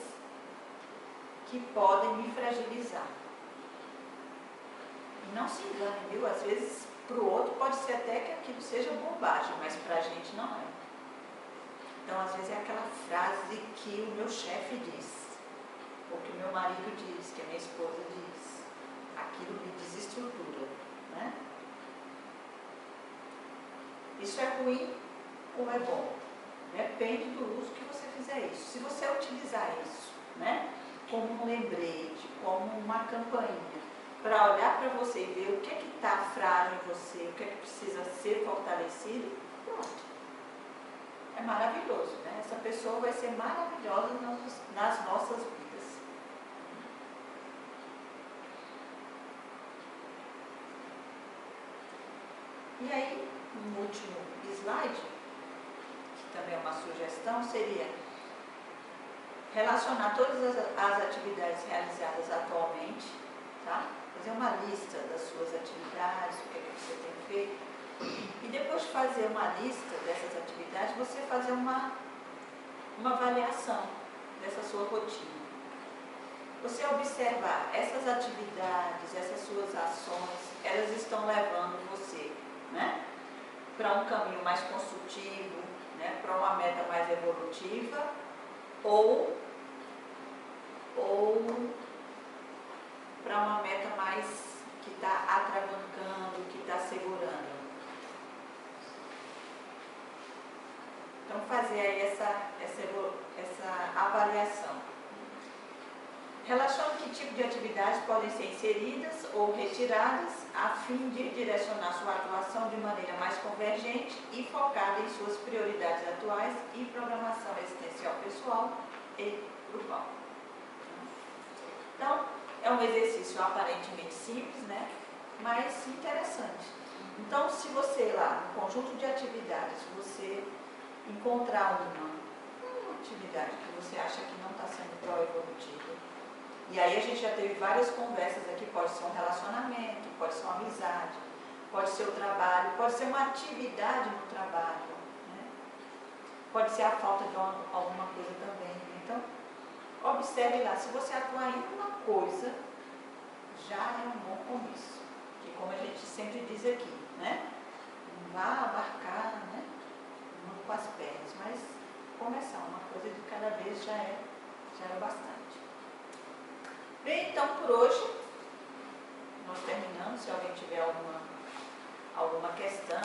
que podem me fragilizar. E não se engane, viu? Às vezes para o outro pode ser até que aquilo seja bobagem, mas para a gente não é. Então às vezes é aquela frase que o meu chefe diz, ou que o meu marido diz, que a minha esposa diz. Aquilo me desestrutura, né? Isso é ruim ou é bom? Depende do uso que você fizer isso. Se você utilizar isso, né, como um lembrete, como uma campainha, para olhar para você e ver o que está frágil em você, o que precisa ser fortalecido, pronto. É maravilhoso, né? Essa pessoa vai ser maravilhosa nas nossas vidas. E aí, um último slide, que também é uma sugestão, seria relacionar todas as atividades realizadas atualmente, tá? Fazer uma lista das suas atividades, o que é que você tem feito, e depois fazer uma lista dessas atividades, você fazer uma avaliação dessa sua rotina. Você observar essas atividades, essas suas ações, elas estão levando você, né, para um caminho mais construtivo, né, para uma meta mais evolutiva, ou para uma meta mais que está atravancando, que está segurando. Então, fazer aí essa avaliação. Relacione que tipo de atividades podem ser inseridas ou retiradas a fim de direcionar sua atuação de maneira mais convergente e focada em suas prioridades atuais e programação existencial pessoal e grupal. Então, é um exercício aparentemente simples, né? Mas interessante. Então, se você lá, no conjunto de atividades, você encontrar uma atividade que você acha que não está sendo pró-evolutiva, e aí a gente já teve várias conversas aqui, pode ser um relacionamento, pode ser uma amizade, pode ser o trabalho, pode ser uma atividade no trabalho, né? Pode ser a falta de alguma coisa também. Então, observe lá, se você atuar em uma coisa, já é um bom começo. Que como a gente sempre diz aqui, né? Não vá abarcar, né, muito com as pernas, mas começar uma coisa de cada vez já é bastante. Bem, então por hoje nós terminamos. Se alguém tiver alguma questão,